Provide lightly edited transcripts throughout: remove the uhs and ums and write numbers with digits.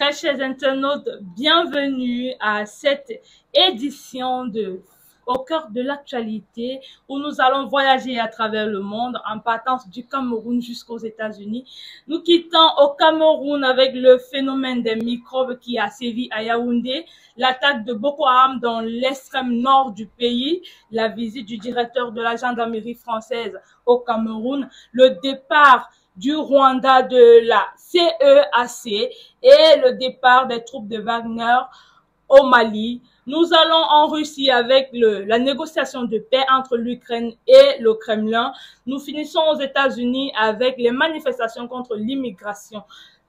Très chers internautes, bienvenue à cette édition de Au cœur de l'actualité où nous allons voyager à travers le monde en partant du Cameroun jusqu'aux États-Unis. Nous quittons au Cameroun avec le phénomène des microbes qui a sévi à Yaoundé, l'attaque de Boko Haram dans l'extrême nord du pays, la visite du directeur de la gendarmerie française au Cameroun, le départ du Rwanda de la CEAC et le départ des troupes de Wagner au Mali. Nous allons en Russie avec la négociation de paix entre l'Ukraine et le Kremlin. Nous finissons aux États-Unis avec les manifestations contre l'immigration.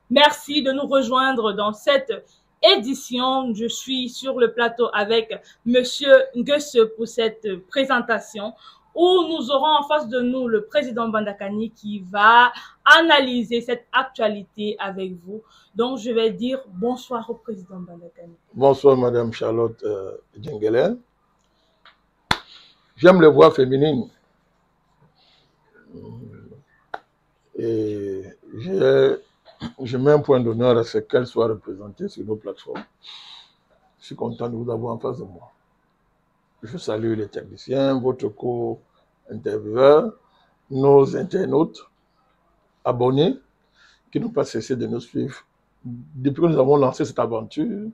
Merci de nous rejoindre dans cette édition. Je suis sur le plateau avec Monsieur Nguesse pour cette présentation, où nous aurons en face de nous le président Bandakani qui va analyser cette actualité avec vous. Donc, je vais dire bonsoir au président Bandakani. Bonsoir, Madame Charlotte Djengele. J'aime les voix féminines. Et je mets un point d'honneur à ce qu'elles soient représentées sur nos plateformes. Je suis content de vous avoir en face de moi. Je salue les techniciens, votre co-intervieweur, nos internautes, abonnés, qui n'ont pas cessé de nous suivre depuis que nous avons lancé cette aventure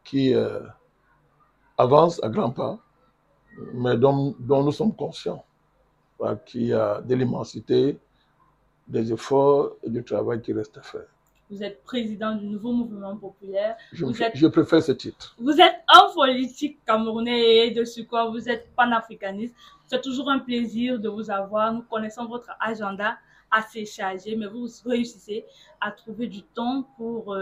qui avance à grands pas, mais dont nous sommes conscients, qu'il y a de l'immensité, des efforts et du travail qui reste à faire. Vous êtes président du nouveau mouvement populaire. Je préfère ce titre. Vous êtes homme politique camerounais et de ce quoi vous êtes panafricaniste. C'est toujours un plaisir de vous avoir. Nous connaissons votre agenda assez chargé, mais vous réussissez à trouver du temps pour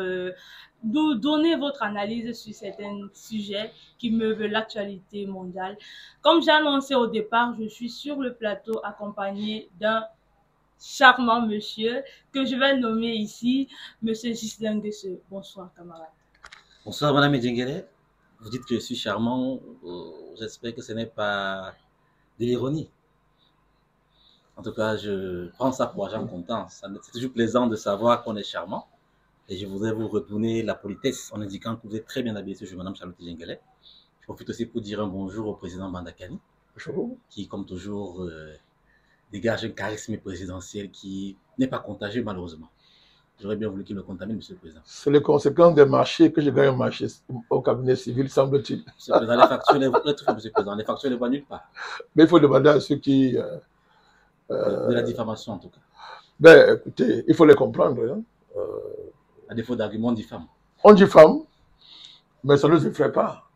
nous donner votre analyse sur certains sujets qui meuvent l'actualité mondiale. Comme j'ai annoncé au départ, je suis sur le plateau accompagné d'un charmant monsieur que je vais nommer ici, monsieur Ghislain Nguesse. Bonsoir, camarade. Bonsoir, madame Djengele. Vous dites que je suis charmant. J'espère que ce n'est pas de l'ironie. En tout cas, je prends ça pour argent comptant. C'est toujours plaisant de savoir qu'on est charmant. Et je voudrais vous redonner la politesse en indiquant que vous êtes très bien habillé ce jour, madame Charlotte Djengele. Je profite aussi pour dire un bonjour au président Bandakani, qui, comme toujours, dégage un charisme présidentiel qui n'est pas contagieux, malheureusement. J'aurais bien voulu qu'il me contamine, monsieur le président. C'est les conséquences des marchés que je gagne un marché au cabinet civil, semble-t-il. Monsieur le président, les factures, monsieur le président, les factures ne vont nulle part. Mais il faut demander à ceux qui... de la diffamation, en tout cas. Ben, écoutez, il faut les comprendre. Hein. À défaut d'arguments, on diffame. On diffame, mais ça ne nous effraie pas.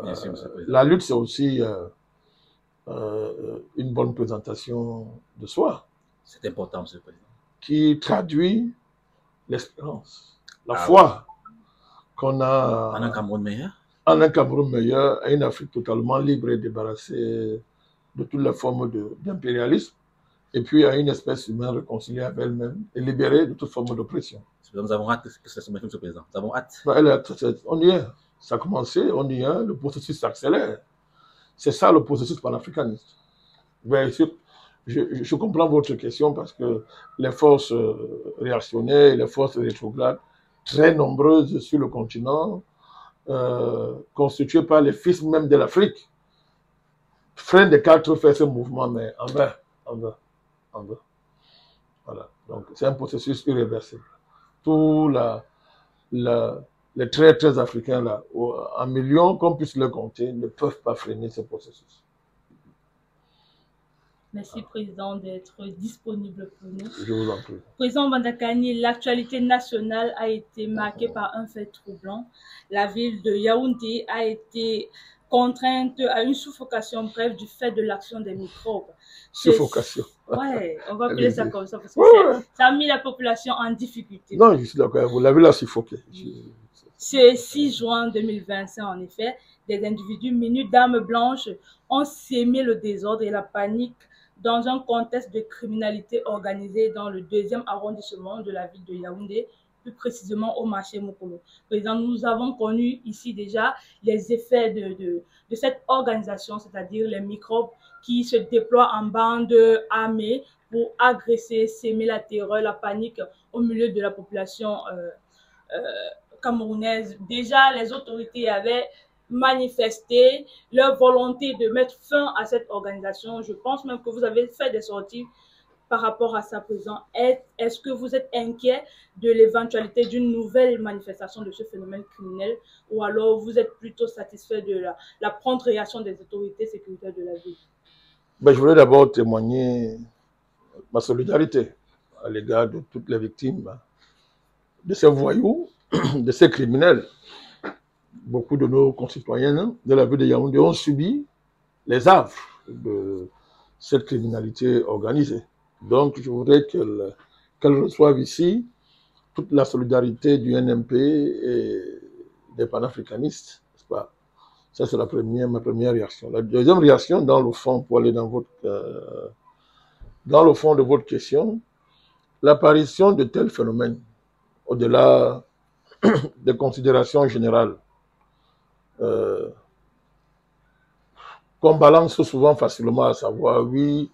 Bien sûr, monsieur le président. La lutte, c'est aussi une bonne présentation de soi. C'est important, monsieur le président. Qui traduit l'espérance, la foi qu'on a en un Cameroun meilleur. En un Cameroun meilleur, à une Afrique totalement libre et débarrassée de toutes les formes d'impérialisme, et puis à une espèce humaine réconciliée avec elle-même et libérée de toute forme d'oppression. Nous avons hâte que ça se mette, monsieur le président. Nous avons hâte. On y est. Ça a commencé, on y est, le processus s'accélère. C'est ça le processus panafricaniste. Bien sûr, je comprends votre question parce que les forces réactionnaires, les forces rétrogrades, très nombreuses sur le continent, constituées par les fils même de l'Afrique, freinent des quatre faire ce mouvement, mais en vain. Voilà. Donc, c'est un processus irréversible. Tous les traîtres africains, là, en millions, qu'on puisse les compter, ne peuvent pas freiner ce processus. Merci, Président, d'être disponible pour nous. Je vous en prie. Président Bandakani, l'actualité nationale a été marquée par un fait troublant. La ville de Yaoundé a été contrainte à une suffocation brève du fait de l'action des microbes. Suffocation. Ouais, on va appeler ça comme ça parce que ça a mis la population en difficulté. Non, je suis d'accord, vous l'avez là suffoqué. Ce 6 juin 2025, en effet, des individus munis d'armes blanches ont sémé le désordre et la panique dans un contexte de criminalité organisée dans le 2e arrondissement de la ville de Yaoundé, plus précisément au marché Mokolo. Président, nous avons connu ici déjà les effets de cette organisation, c'est-à-dire les microbes qui se déploient en bandes armées pour agresser, sémer la terreur, la panique au milieu de la population camerounaise. Déjà, les autorités avaient manifesté leur volonté de mettre fin à cette organisation. Je pense même que vous avez fait des sorties par rapport à sa présence. Est-ce que vous êtes inquiet de l'éventualité d'une nouvelle manifestation de ce phénomène criminel, ou alors vous êtes plutôt satisfait de la prompte réaction des autorités sécuritaires de la ville? Ben, je voulais d'abord témoigner ma solidarité à l'égard de toutes les victimes de ces voyous, de ces criminels. Beaucoup de nos concitoyens de la ville de Yaoundé ont subi les affres de cette criminalité organisée. Donc, je voudrais qu'elle reçoive ici toute la solidarité du NMP et des panafricanistes, n'est-ce pas? Ça, c'est ma première réaction. La deuxième réaction, dans le fond, pour aller dans le fond de votre question, l'apparition de tels phénomènes, au-delà des considérations générales, qu'on balance souvent facilement à savoir, oui,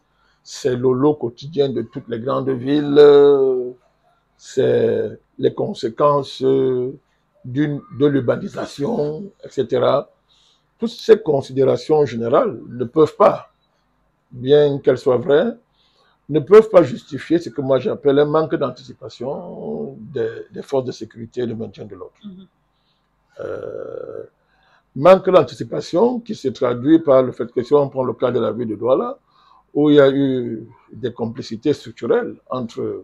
c'est le lot quotidien de toutes les grandes villes, c'est les conséquences de l'urbanisation, etc. Toutes ces considérations générales ne peuvent pas, bien qu'elles soient vraies, ne peuvent pas justifier ce que moi j'appelle un manque d'anticipation des forces de sécurité et de maintien de l'ordre. Manque d'anticipation qui se traduit par le fait que si on prend le cas de la ville de Douala, où il y a eu des complicités structurelles entre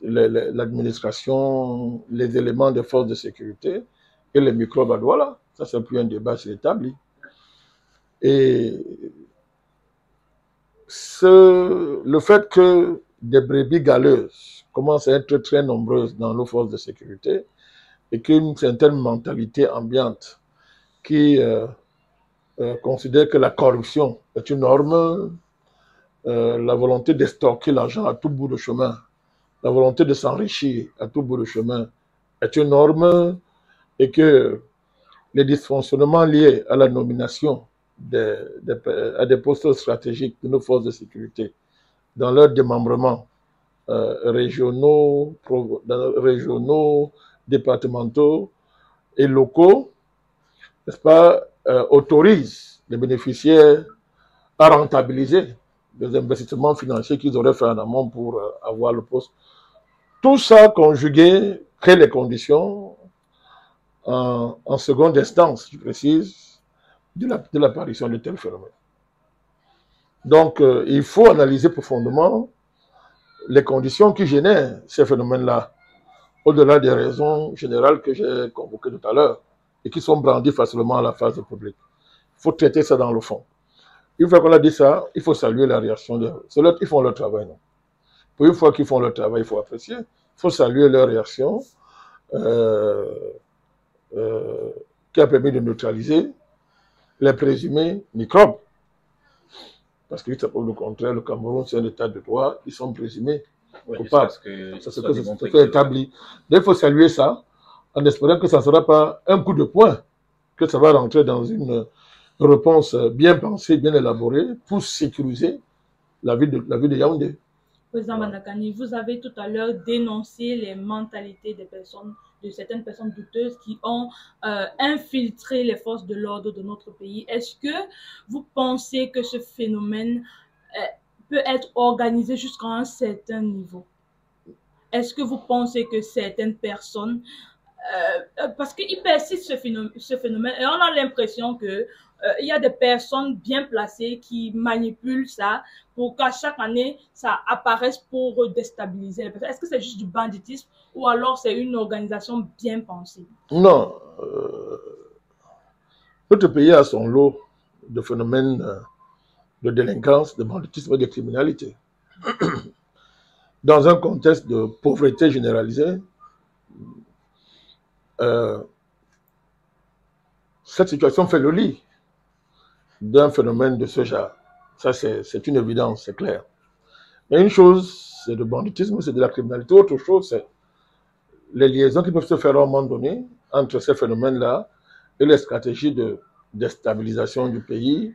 l'administration, les éléments des forces de sécurité et les microbes à Douala. Ça, c'est plus un débat, c'est établi. Et le fait que des brebis galeuses commencent à être très nombreuses dans nos forces de sécurité et qu'une certaine mentalité ambiante qui considère que la corruption est une norme, la volonté d'extorquer l'argent à tout bout de chemin, la volonté de s'enrichir à tout bout de chemin est une norme, et que les dysfonctionnements liés à la nomination à des postes stratégiques de nos forces de sécurité dans leur démembrement régionaux, départementaux et locaux, n'est-ce pas, autorisent les bénéficiaires à rentabiliser les investissements financiers qu'ils auraient fait en amont pour avoir le poste. Tout ça conjugué crée les conditions en seconde instance, je précise, de l'apparition de tels phénomènes. Donc, il faut analyser profondément les conditions qui génèrent ces phénomènes-là, au-delà des raisons générales que j'ai convoquées tout à l'heure et qui sont brandies facilement à la face du public. Il faut traiter ça dans le fond. Une fois qu'on a dit ça, il faut saluer la réaction des... Ils font leur travail, non? Pour une fois qu'ils font leur travail, il faut apprécier. Il faut saluer leur réaction qui a permis de neutraliser les présumés microbes. Parce que jusqu'à preuve du contraire, le Cameroun, c'est un état de droit, ils sont présumés coupables. C'est ce que c'est établi. Donc il faut saluer ça, en espérant que ça ne sera pas un coup de poing, que ça va rentrer dans une réponse bien pensée, bien élaborée, pour sécuriser la vie de Yaoundé. Président Bandakani, vous avez tout à l'heure dénoncé les mentalités de certaines personnes douteuses qui ont infiltré les forces de l'ordre de notre pays. Est-ce que vous pensez que ce phénomène peut être organisé jusqu'à un certain niveau? Est-ce que vous pensez que certaines personnes... parce qu'il persiste ce phénomène et on a l'impression que il y a des personnes bien placées qui manipulent ça pour qu'à chaque année, ça apparaisse pour déstabiliser les personnes. Est-ce que c'est juste du banditisme ou alors c'est une organisation bien pensée? Non. Notre pays a son lot de phénomènes de délinquance, de banditisme et de criminalité. Dans un contexte de pauvreté généralisée, cette situation fait le lit d'un phénomène de ce genre. Ça, c'est une évidence, c'est clair. Mais une chose, c'est le banditisme, c'est de la criminalité. Autre chose, c'est les liaisons qui peuvent se faire à un moment donné entre ces phénomènes-là et les stratégies de déstabilisation du pays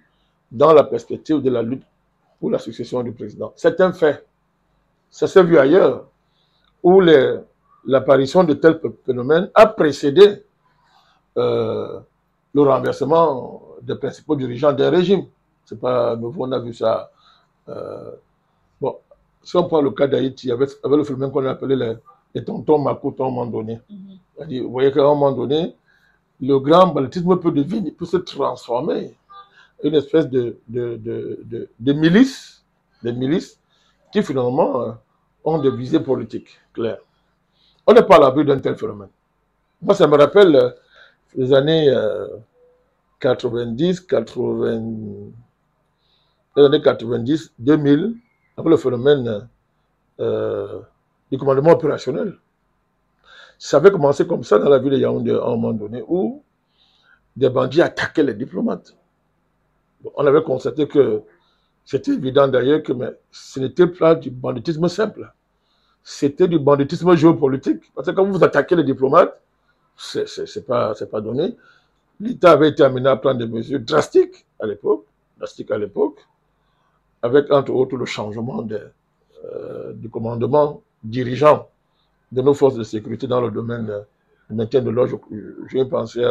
dans la perspective de la lutte pour la succession du président. C'est un fait. Ça s'est vu ailleurs, où les l'apparition de tels phénomènes a précédé le renversement des principaux dirigeants d'un régime. C'est pas nouveau, on a vu ça. Bon, si on prend le cas d'Haïti, avec le phénomène qu'on a appelé les tontons Makoto à un moment donné. Vous voyez qu'à un moment donné, le grand banditisme peut se transformer en une espèce de milices, qui finalement ont des visées politiques claires. On n'est pas à l'abri d'un tel phénomène. Moi, ça me rappelle les années 90, 2000, après le phénomène du commandement opérationnel. Ça avait commencé comme ça dans la ville de Yaoundé à un moment donné, où des bandits attaquaient les diplomates. Bon, on avait constaté que c'était évident d'ailleurs que ce n'était pas du banditisme simple. C'était du banditisme géopolitique. Parce que quand vous attaquez les diplomates, c'est pas donné. L'État avait été amené à prendre des mesures drastiques à l'époque, avec entre autres le changement du commandement dirigeant de nos forces de sécurité dans le domaine du maintien de l'ordre. Je pensais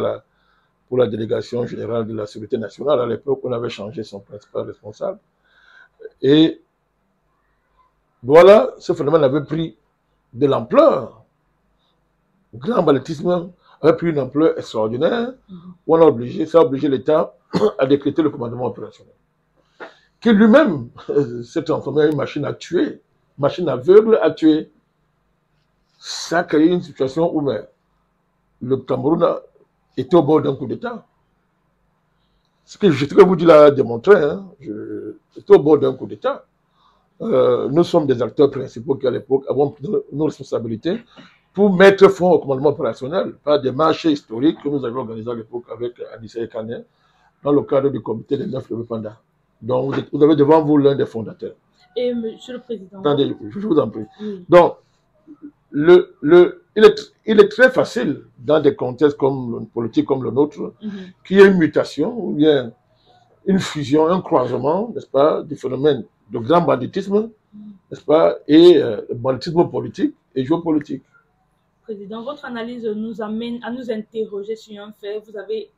pour la délégation générale de la sécurité nationale. À l'époque, on avait changé son principal responsable. Et voilà, ce phénomène avait pris de l'ampleur. Le grand banditisme avait pris une ampleur extraordinaire, où ça a obligé l'État à décréter le commandement opérationnel, qui lui-même s'est transformé en une machine à tuer, machine aveugle à tuer. Ça a créé une situation où le Cameroun était au bord d'un coup d'État. Ce que je vais vous dire là a démontré, était au bord d'un coup d'État. Nous sommes des acteurs principaux qui, à l'époque, avons pris nos responsabilités pour mettre fin au commandement opérationnel par des marchés historiques que nous avions organisés à l'époque avec Anissa Ekane dans le cadre du comité des 9 le Panda. Donc, vous avez devant vous l'un des fondateurs. Et Monsieur le Président. Attendez, je vous en prie. Oui. Donc, il est très facile dans des contextes politiques comme le nôtre qu'il y ait une mutation, ou bien une fusion, un croisement, n'est-ce pas, du phénomène de grand banditisme, n'est-ce pas, et banditisme politique et géopolitique. Président, votre analyse nous amène à nous interroger sur un fait. Vous avez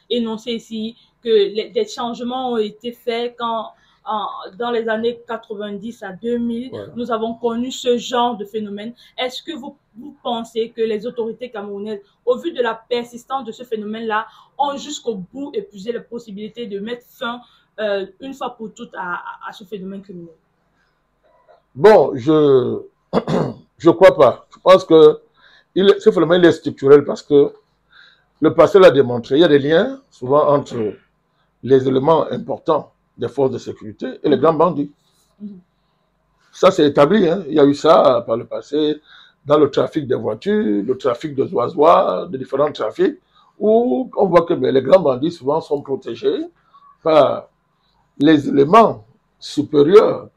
énoncé ici que des changements ont été faits dans les années 90 à 2000, voilà. Nous avons connu ce genre de phénomène. Est-ce que vous pensez que les autorités camerounaises, au vu de la persistance de ce phénomène-là, ont jusqu'au bout épuisé les possibilités de mettre fin une fois pour toutes à ce phénomène criminel? Bon, je crois pas. Je pense que ce phénomène est structurel parce que le passé l'a démontré. Il y a des liens souvent entre les éléments importants des forces de sécurité et les grands bandits. Ça, c'est établi. Il y a eu ça par le passé dans le trafic des voitures, le trafic des oiseaux, de différents trafics, où on voit que les grands bandits souvent sont protégés par les éléments supérieurs,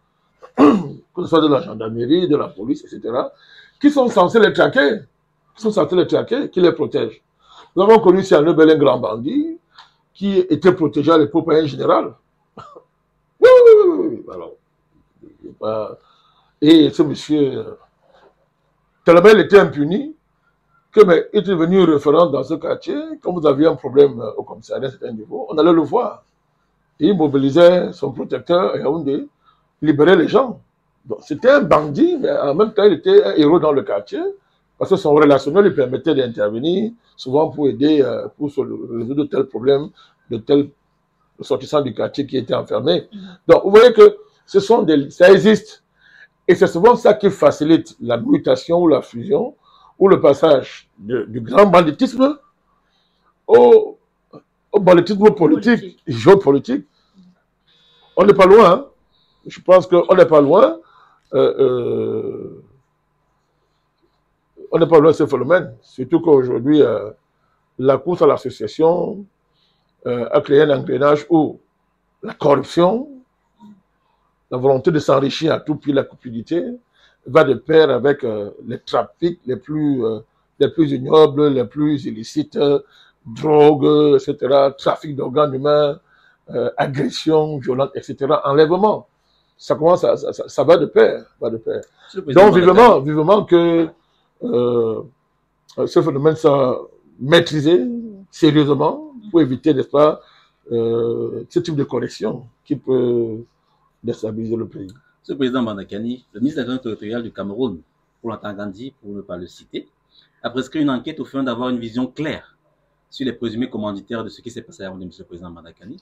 que ce soit de la gendarmerie, de la police, etc., qui sont censés les traquer, qui les protègent. Nous avons connu ici à Nebel un grand bandit qui était protégé à l'époque par un général. Oui. Alors, et ce monsieur, tellement il était impuni, que il était devenu référent dans ce quartier. Quand vous aviez un problème au commissariat à un certain niveau, on allait le voir. Et il mobilisait son protecteur à Yaoundé, libérait les gens. C'était un bandit, mais en même temps, il était un héros dans le quartier, parce que son relationnel lui permettait d'intervenir, souvent pour aider, pour résoudre tel problème de tel sortissant du quartier qui était enfermé. Donc, vous voyez que ça existe. Et c'est souvent ça qui facilite la mutation ou la fusion, ou le passage du grand banditisme au banditisme politique, géopolitique. On n'est pas loin. Hein. Je pense qu'on n'est pas loin. On n'est pas loin de ce phénomène. Surtout qu'aujourd'hui, la course à l'association a créé un engrenage où la corruption, la volonté de s'enrichir à tout prix, la cupidité, va de pair avec les trafics les plus ignobles, les plus illicites, drogue, etc., trafic d'organes humains, agression violente, etc., enlèvement. Ça commence, ça va de pair, Donc vivement que ce phénomène soit maîtrisé sérieusement pour éviter, n'est-ce pas, ce type de correction qui peut déstabiliser le pays. Ce président Bandakani, le ministre de l'Agriculture territoriale du Cameroun, pour l'entendre Gandhi, pour ne pas le citer, a prescrit une enquête au fin d'avoir une vision claire sur les présumés commanditaires de ce qui s'est passé avant de M. le président Bandakani.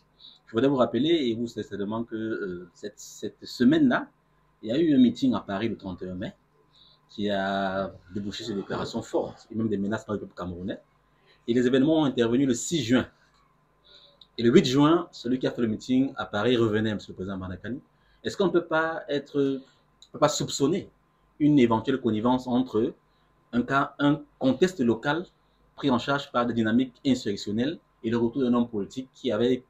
Je voudrais vous rappeler, et vous certainement, que cette semaine-là, il y a eu un meeting à Paris le 31 mai qui a débouché sur des déclarations fortes et même des menaces dans le peuple camerounais. Et les événements ont intervenu le 6 juin. Et le 8 juin, celui qui a fait le meeting à Paris revenait, M. le président Bandakani. Est-ce qu'on ne peut pas soupçonner une éventuelle connivence entre un contexte local pris en charge par des dynamiques insurrectionnelles et le retour d'un homme politique qui avait,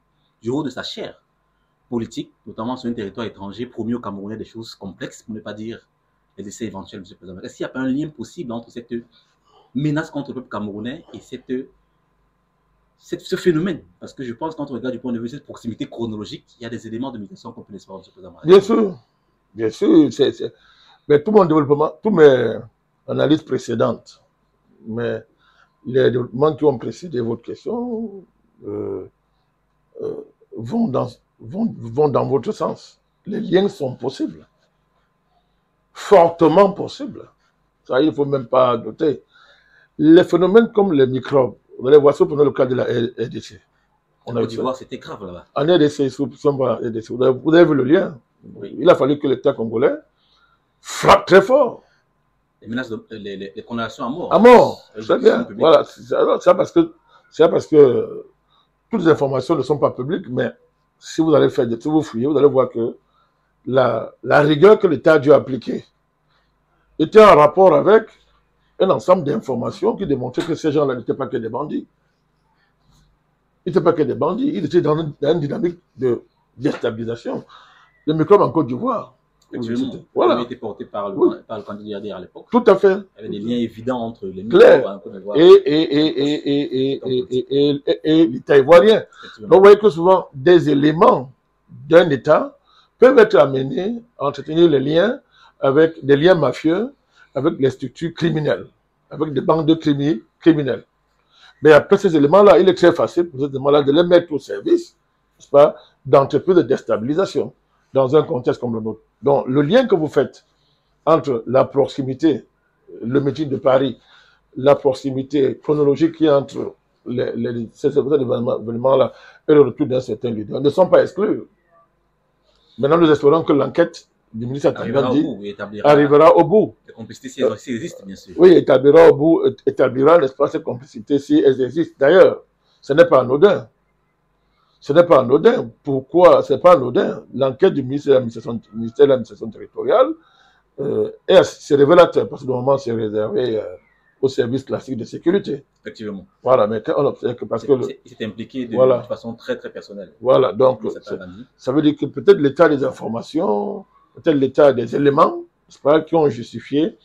du haut de sa chair politique, notamment sur un territoire étranger, promis aux Camerounais des choses complexes, pour ne pas dire les décès éventuels, M. le président. Est-ce qu'il n'y a pas un lien possible entre cette menace contre le peuple camerounais et ce phénomène? Parce que je pense, quand on regarde du point de vue de cette proximité chronologique, il y a des éléments de mutation qu'on peut espérer, M. le président. Bien sûr, mais tout mon développement, toutes mes analyses précédentes, mais les développements qui ont précédé votre question vont dans votre sens. Les liens sont possibles, fortement possibles. Ça, il ne faut même pas douter. Les phénomènes comme les microbes, vous allez voir ça pendant le cas de la RDC. On a dû voir, c'était grave là-bas. En RDC, vous avez vu le lien. Oui. Il a fallu que l'État congolais frappe très fort. Les menaces, les condamnations à mort. À mort, très bien. Voilà, c'est parce que toutes les informations ne sont pas publiques, mais si vous allez faire si vous fouillez, vous allez voir que la rigueur que l'État a dû appliquer était en rapport avec un ensemble d'informations qui démontraient que ces gens-là n'étaient pas que des bandits. Ils n'étaient pas que des bandits, ils étaient dans une dynamique de déstabilisation. Les microbes en Côte d'Ivoire. Voilà. Ils ont été portés par le candidat à l'époque. Tout à fait. Il y avait des liens évidents entre les microbes et l'État ivoirien. Donc vous voyez que souvent, des éléments d'un État peuvent être amenés à entretenir les liens avec des liens mafieux, avec les structures criminelles, avec des bandes de criminels. Mais après ces éléments-là, il est très facile pour ces éléments-là de les mettre au service, n'est-ce pas, d'entreprises de déstabilisation dans un contexte comme le nôtre. Donc, le lien que vous faites entre la proximité, le meeting de Paris, la proximité chronologique qui est entre ces événements-là et le retour d'un certain leader ne sont pas exclus. Maintenant, nous espérons que l'enquête du ministre arrivera au bout. Les complicités, si elles existent, bien sûr. Oui, établira, n'est-ce pas, ces complicités si elles existent. D'ailleurs, ce n'est pas anodin. Ce n'est pas anodin. Pourquoi ce n'est pas anodin? L'enquête du ministère de l'administration territoriale c'est révélateur, parce que normalement, c'est réservé au service classique de sécurité. Effectivement. Voilà, mais on observe que parce que... Il s'est impliqué de façon très, très personnelle. Voilà, donc, ça veut dire que peut-être l'état des informations, peut-être l'état des éléments, qui ont justifié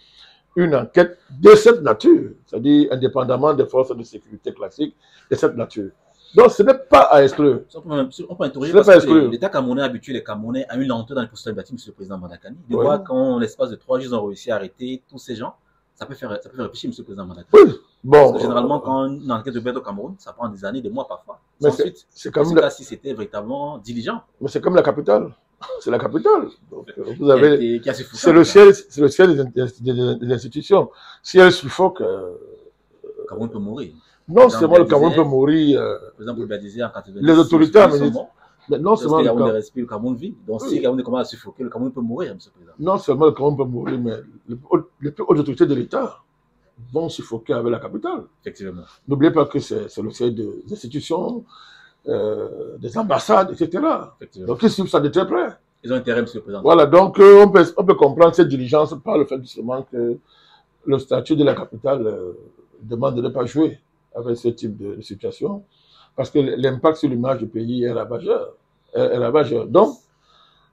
une enquête de cette nature, c'est-à-dire indépendamment des forces de sécurité classiques de cette nature. Donc, ce n'est pas à exclure. On peut interroger parce que l'État camerounais a habitué les Camerounais à une lenteur dans les processus bâtis, M. le président Bandakani. De voir qu'en l'espace de 3 jours, ils ont réussi à arrêter tous ces gens, ça peut faire réfléchir, M. le président Bandakani. Oui, bon. Parce que généralement, quand une enquête de bête au Cameroun, ça prend des années, des mois parfois. Mais ensuite, c'est comme là, si c'était véritablement diligent. Mais c'est comme la capitale. C'est la capitale. Donc, vous avez. C'est le ciel des institutions. Si elle suffoque. Le Cameroun peut mourir. Non seulement le Cameroun peut mourir. Par exemple, en 90, les autorités mais non seulement le Cameroun respire, le Cameroun vit. Donc si le Cameroun commence à suffoquer, le Cameroun peut mourir, M. le Président. Non seulement le Cameroun peut mourir, mais les plus hautes autorités de l'État vont suffoquer avec la capitale. Effectivement. N'oubliez pas que c'est le siège des institutions, des ambassades, etc. Donc ils suivent ça de très près. Ils ont intérêt, M. le Président. Voilà, donc on peut comprendre cette diligence par le fait justement que le statut de la capitale demande de ne pas jouer avec ce type de situation, parce que l'impact sur l'image du pays est ravageur. Donc,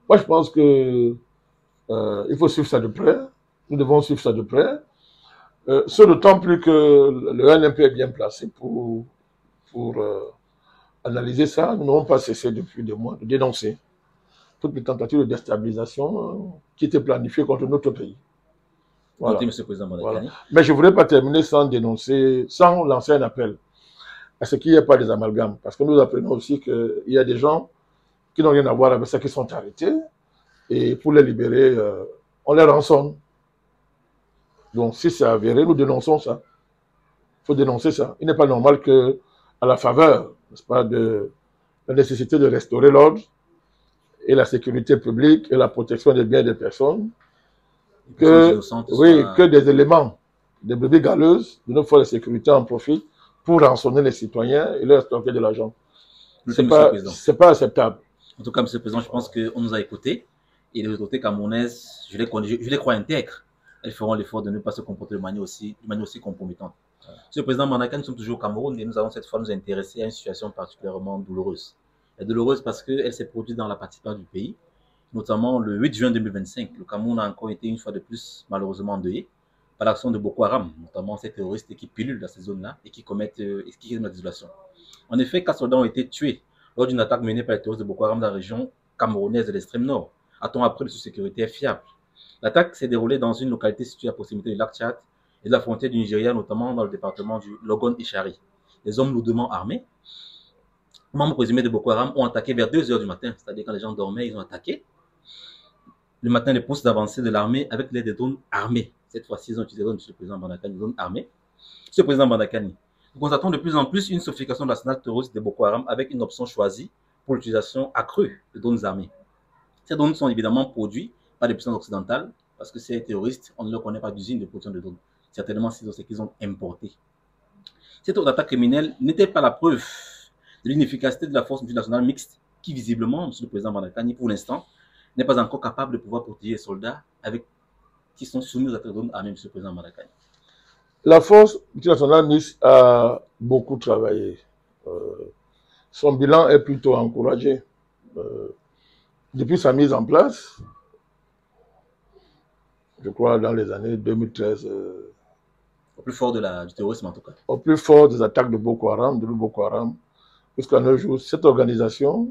moi je pense que il faut suivre ça de près, nous devons suivre ça de près, ce d'autant plus que le NMP est bien placé pour analyser ça. Nous n'avons pas cessé depuis des mois de dénoncer toutes les tentatives de déstabilisation qui étaient planifiées contre notre pays. Voilà. Notez, Monsieur le Président Mandakani. Voilà. Mais je ne voudrais pas terminer sans dénoncer, sans lancer un appel à ce qu'il n'y ait pas des amalgames. Parce que nous apprenons aussi qu'il y a des gens qui n'ont rien à voir avec ça, qui sont arrêtés. Et pour les libérer, on les rançonne. Donc si c'est avéré, nous dénonçons ça. Il faut dénoncer ça. Il n'est pas normal que, à la faveur, n'est-ce pas, de la nécessité de restaurer l'ordre et la sécurité publique et la protection des biens des personnes, que des éléments, des brebis galeuses de nos forces de sécurité en profitent pour rançonner les citoyens et leur stocker de l'argent. C'est pas acceptable. En tout cas, Monsieur le Président, je pense qu'on nous a écoutés. Et les autorités camerounaises, je les crois intègres. Elles feront l'effort de ne pas se comporter de manière aussi compromettante. Monsieur le Président Mandakani, nous sommes toujours au Cameroun et nous allons cette fois nous intéresser à une situation particulièrement douloureuse. Elle est douloureuse parce qu'elle s'est produite dans la partie part du pays, notamment le 8 juin 2025. Le Cameroun a encore été une fois de plus malheureusement endeuillé par l'action de Boko Haram, notamment ces terroristes qui pilulent dans ces zones-là et qui commettent la désolation. En effet, 4 soldats ont été tués lors d'une attaque menée par les terroristes de Boko Haram dans la région camerounaise de l'extrême nord. A-t-on appris de sécurité fiable? L'attaque s'est déroulée dans une localité située à proximité du lac Tchad et de la frontière du Nigeria, notamment dans le département du Logon-Ishari. Les hommes lourdement armés, membres présumés de Boko Haram, ont attaqué vers 2 h du matin, c'est-à-dire quand les gens dormaient, ils ont attaqué. Le matin, les postes d'avancée de l'armée avec l'aide des drones armés. Cette fois-ci, ils ont utilisé, Monsieur le Président Mandakani, des drones armés. Monsieur le Président Mandakani, nous constatons de plus en plus une sophistication de l'arsenal terroriste de Boko Haram avec une option choisie pour l'utilisation accrue de drones armés. Ces drones sont évidemment produits par les puissances occidentales, parce que ces terroristes, on ne leur connaît pas d'usine de production de drones. Certainement, c'est ce qu'ils ont importé. Cette autre attaque criminelle n'était pas la preuve de l'inefficacité de la force multinationale mixte, qui visiblement, Monsieur le Président Mandakani, pour l'instant, n'est pas encore capable de pouvoir protéger les soldats qui sont soumis aux attaques de drones armées, Monsieur le Président Mandakani. La force multinationale mixte a beaucoup travaillé. Son bilan est plutôt encouragé. Depuis sa mise en place, je crois dans les années 2013, au plus fort du terrorisme en tout cas. Au plus fort des attaques de Boko Haram, jusqu'à nos jours, cette organisation,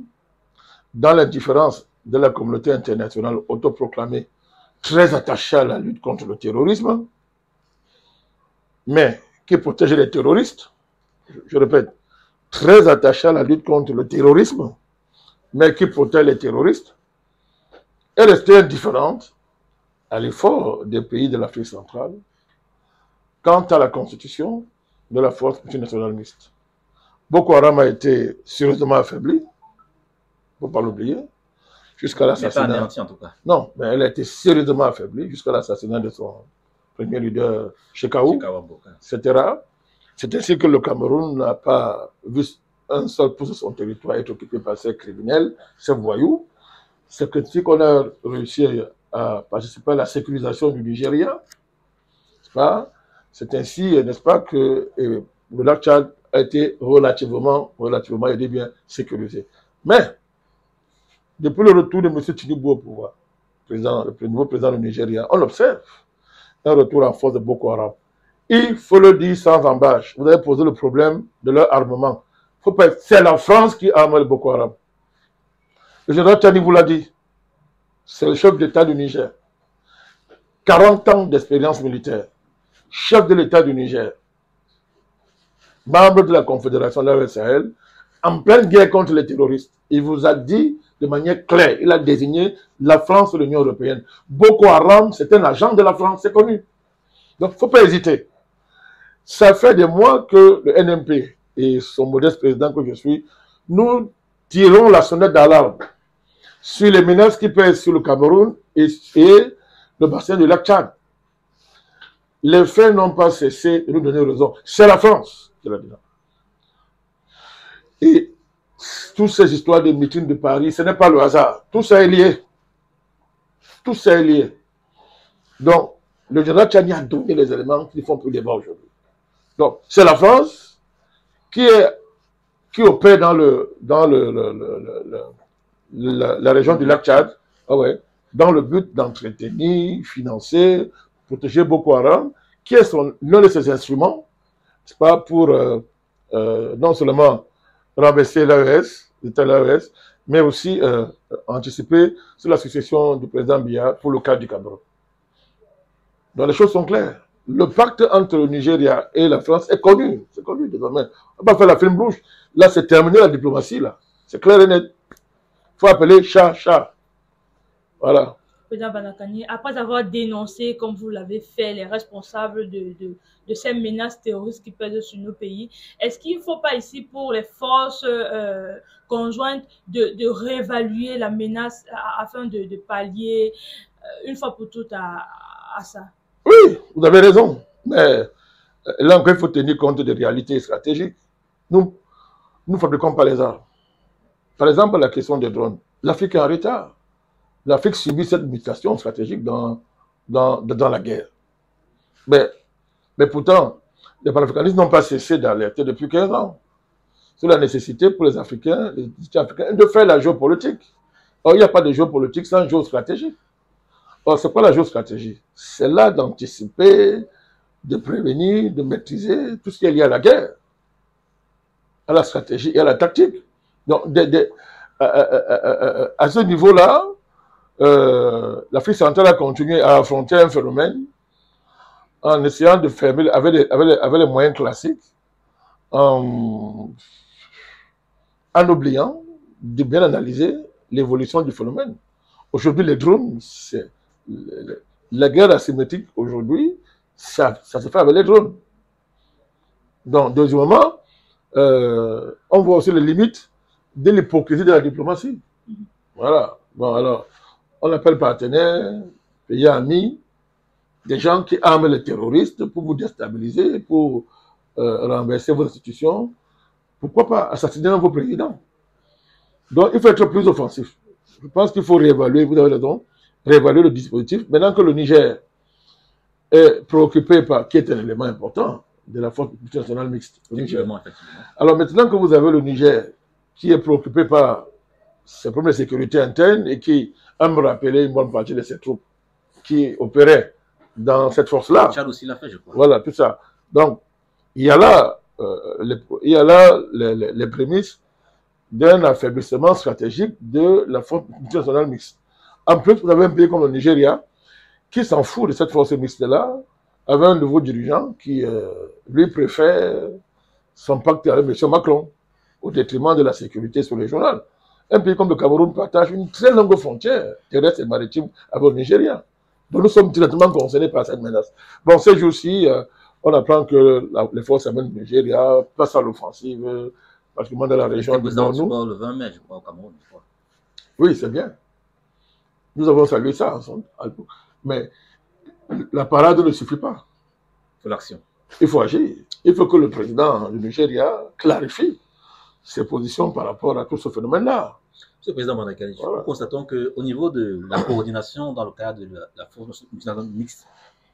dans l'indifférence de la communauté internationale autoproclamée, très attachée à la lutte contre le terrorisme, mais qui protège les terroristes, je répète, très attachée à la lutte contre le terrorisme, mais qui protège les terroristes, est restée indifférente à l'effort des pays de l'Afrique centrale quant à la constitution de la force multinationale mixte. Boko Haram a été sérieusement affaibli, il ne faut pas l'oublier, jusqu'à l'assassinat. Pas anéanti en tout cas. Non, mais elle a été sérieusement affaiblie jusqu'à l'assassinat de son premier leader, Shekau, etc. C'est ainsi que le Cameroun n'a pas vu un seul pouce de son territoire être occupé par ces criminels, ces voyous. C'est ainsi qu'on a réussi à participer à la sécurisation du Nigeria. C'est ainsi, n'est-ce pas, que le lac Tchad a été relativement aidé, bien sécurisé. Mais, depuis le retour de M. Tinubu au pouvoir, le nouveau président du Nigeria, on observe un retour en force de Boko Haram. Il faut le dire sans embâche. Vous avez posé le problème de leur armement. C'est la France qui arme le Boko Haram. Le général Tchani vous l'a dit. C'est le chef d'État du Niger. 40 ans d'expérience militaire. Chef de l'État du Niger. Membre de la Confédération de l'Afrique Sahel. En pleine guerre contre les terroristes. Il vous a dit de manière claire. Il a désigné la France et l'Union européenne. Boko Haram, c'est un agent de la France, c'est connu. Donc, il ne faut pas hésiter. Ça fait des mois que le NMP et son modeste président que je suis, nous tirons la sonnette d'alarme sur les menaces qui pèsent sur le Cameroun et le bassin du lac Tchad. Les faits n'ont pas cessé de nous donner raison. C'est la France qui l'a dit. Et toutes ces histoires de meetings de Paris, ce n'est pas le hasard. Tout ça est lié. Tout ça est lié. Donc, le général Tchani a donné les éléments qui font plus débat aujourd'hui. Donc, c'est la France qui opère dans la région du lac Tchad, dans le but d'entretenir, financer, protéger Boko Haram, qui est l'un de ses instruments, c'est pas pour non seulement renverser l'AES, mais aussi anticiper sur la succession du président Biya pour le cas du Cameroun. Donc les choses sont claires. Le pacte entre le Nigeria et la France est connu. C'est connu désormais. On ne va pas faire la film bouche. Là, c'est terminé la diplomatie. Là. C'est clair et net. Il faut appeler chat, chat. Voilà. Président Banakani, après avoir dénoncé, comme vous l'avez fait, les responsables de ces menaces terroristes qui pèsent sur nos pays, est-ce qu'il ne faut pas ici, pour les forces conjointes, de réévaluer la menace afin de pallier une fois pour toutes à ça? Oui, vous avez raison. Mais là encore, il faut tenir compte des réalités stratégiques. Nous ne fabriquons pas les armes. Par exemple, la question des drones. L'Afrique est en retard. L'Afrique subit cette mutation stratégique dans la guerre. Mais pourtant, les panafricanistes n'ont pas cessé d'alerter depuis 15 ans sur la nécessité pour les Africains, de faire la géopolitique. Or, il n'y a pas de géopolitique sans géostratégie. Or, c'est quoi la géostratégie? C'est là d'anticiper, de prévenir, de maîtriser tout ce qui est lié à la guerre, à la stratégie et à la tactique. Donc, à ce niveau-là, l'Afrique centrale a continué à affronter un phénomène en essayant de fermer avec les moyens classiques, en oubliant de bien analyser l'évolution du phénomène. Aujourd'hui, les drones, la guerre asymétrique aujourd'hui, ça se fait avec les drones. Donc, deuxièmement, on voit aussi les limites de l'hypocrisie de la diplomatie. Voilà. Bon, alors, on appelle partenaires, pays amis, des gens qui arment les terroristes pour vous déstabiliser, pour renverser vos institutions. Pourquoi pas assassiner vos présidents? Donc, il faut être plus offensif. Je pense qu'il faut réévaluer, vous avez raison, réévaluer le dispositif. Maintenant que le Niger est préoccupé par, qui est un élément important de la force multinationale mixte. Alors maintenant que vous avez le Niger qui est préoccupé par ses problèmes de sécurité interne et qui aime rappeler une bonne partie de ses troupes qui opéraient dans cette force-là. Tchad aussi l'a fait, je crois. Voilà, tout ça. Donc, il y a là, les prémices d'un affaiblissement stratégique de la force multinationale mixte. En plus, vous avez un pays comme le Nigeria qui s'en fout de cette force mixte-là, avec un nouveau dirigeant qui, lui, préfère son pacte avec M. Macron au détriment de la sécurité sur les journaux. Un pays comme le Cameroun partage une très longue frontière terrestre et maritime avec le Nigeria. Donc nous sommes directement concernés par cette menace. Bon, ces jours-ci, on apprend que les forces armées du Nigeria passent à l'offensive, particulièrement dans la région du Nord. Le 20 mai, je crois, au Cameroun. Oui, c'est bien. Nous avons salué ça ensemble. Mais la parade ne suffit pas. Il faut l'action. Il faut agir. Il faut que le président du Nigeria clarifie ses positions par rapport à tout ce phénomène-là. Monsieur le Président Banakani, voilà. Nous constatons qu'au niveau de la coordination dans le cadre de la force multinationale mixte,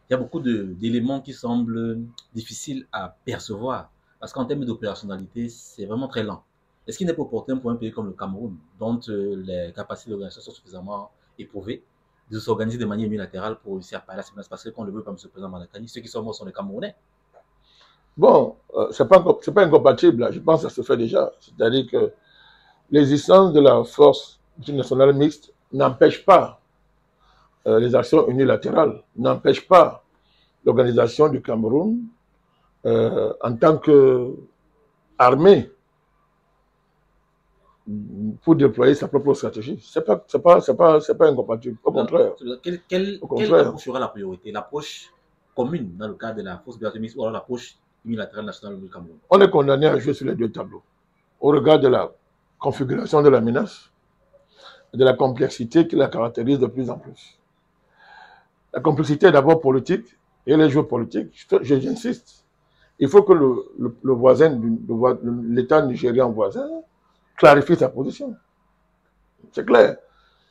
il y a beaucoup d'éléments qui semblent difficiles à percevoir. Parce qu'en termes d'opérationnalité, c'est vraiment très lent. Est-ce qu'il n'est pas opportun pour un pays comme le Cameroun, dont les capacités d'organisation sont suffisamment éprouvées, de s'organiser de manière unilatérale pour réussir à parler à ces menaces? Parce que, qu'on le veut pas, Monsieur le Président Banakani, ceux qui sont morts sont les Camerounais. Bon, c'est pas incompatible, là. Je pense que ça se fait déjà. C'est-à-dire que l'existence de la force multinationale mixte n'empêche pas les actions unilatérales, n'empêche pas l'organisation du Cameroun en tant qu'armée pour déployer sa propre stratégie. C'est pas incompatible. Au contraire. Quelle approche sera la priorité? L'approche commune dans le cadre de la force multinationale mixte ou alors l'approche unilatérale nationale du Cameroun? On est condamné à jouer sur les deux tableaux. Au regard de la configuration de la menace, de la complexité qui la caractérise de plus en plus. La complexité est d'abord politique et les jeux politiques, j'insiste. Il faut que le voisin, l'État nigérien voisin, clarifie sa position. C'est clair.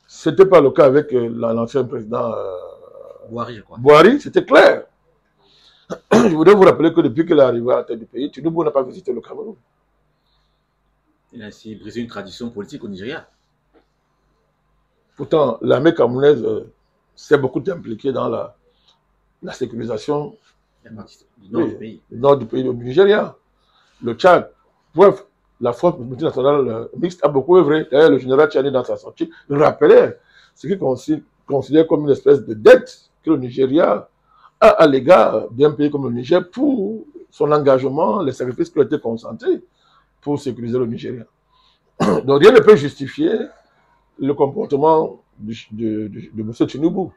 Ce n'était pas le cas avec l'ancien président Boari, je crois. Boari, c'était clair. Je voudrais vous rappeler que depuis qu'il est arrivé à la tête du pays, Tinubu n'a pas visité le Cameroun. Il a ainsi brisé une tradition politique au Nigeria. Pourtant, l'armée camerounaise s'est beaucoup impliquée dans la sécurisation du nord du pays, du Nigeria. Le Tchad, bref, la force multinationale mixte a beaucoup œuvré. D'ailleurs, le général Tchani, dans sa sortie, rappelait ce qu'il considère comme une espèce de dette que le Nigeria à l'égard d'un pays comme le Niger pour son engagement, les sacrifices qui ont été consentis pour sécuriser le Nigeria. Donc rien ne peut justifier le comportement de M. Tinubu.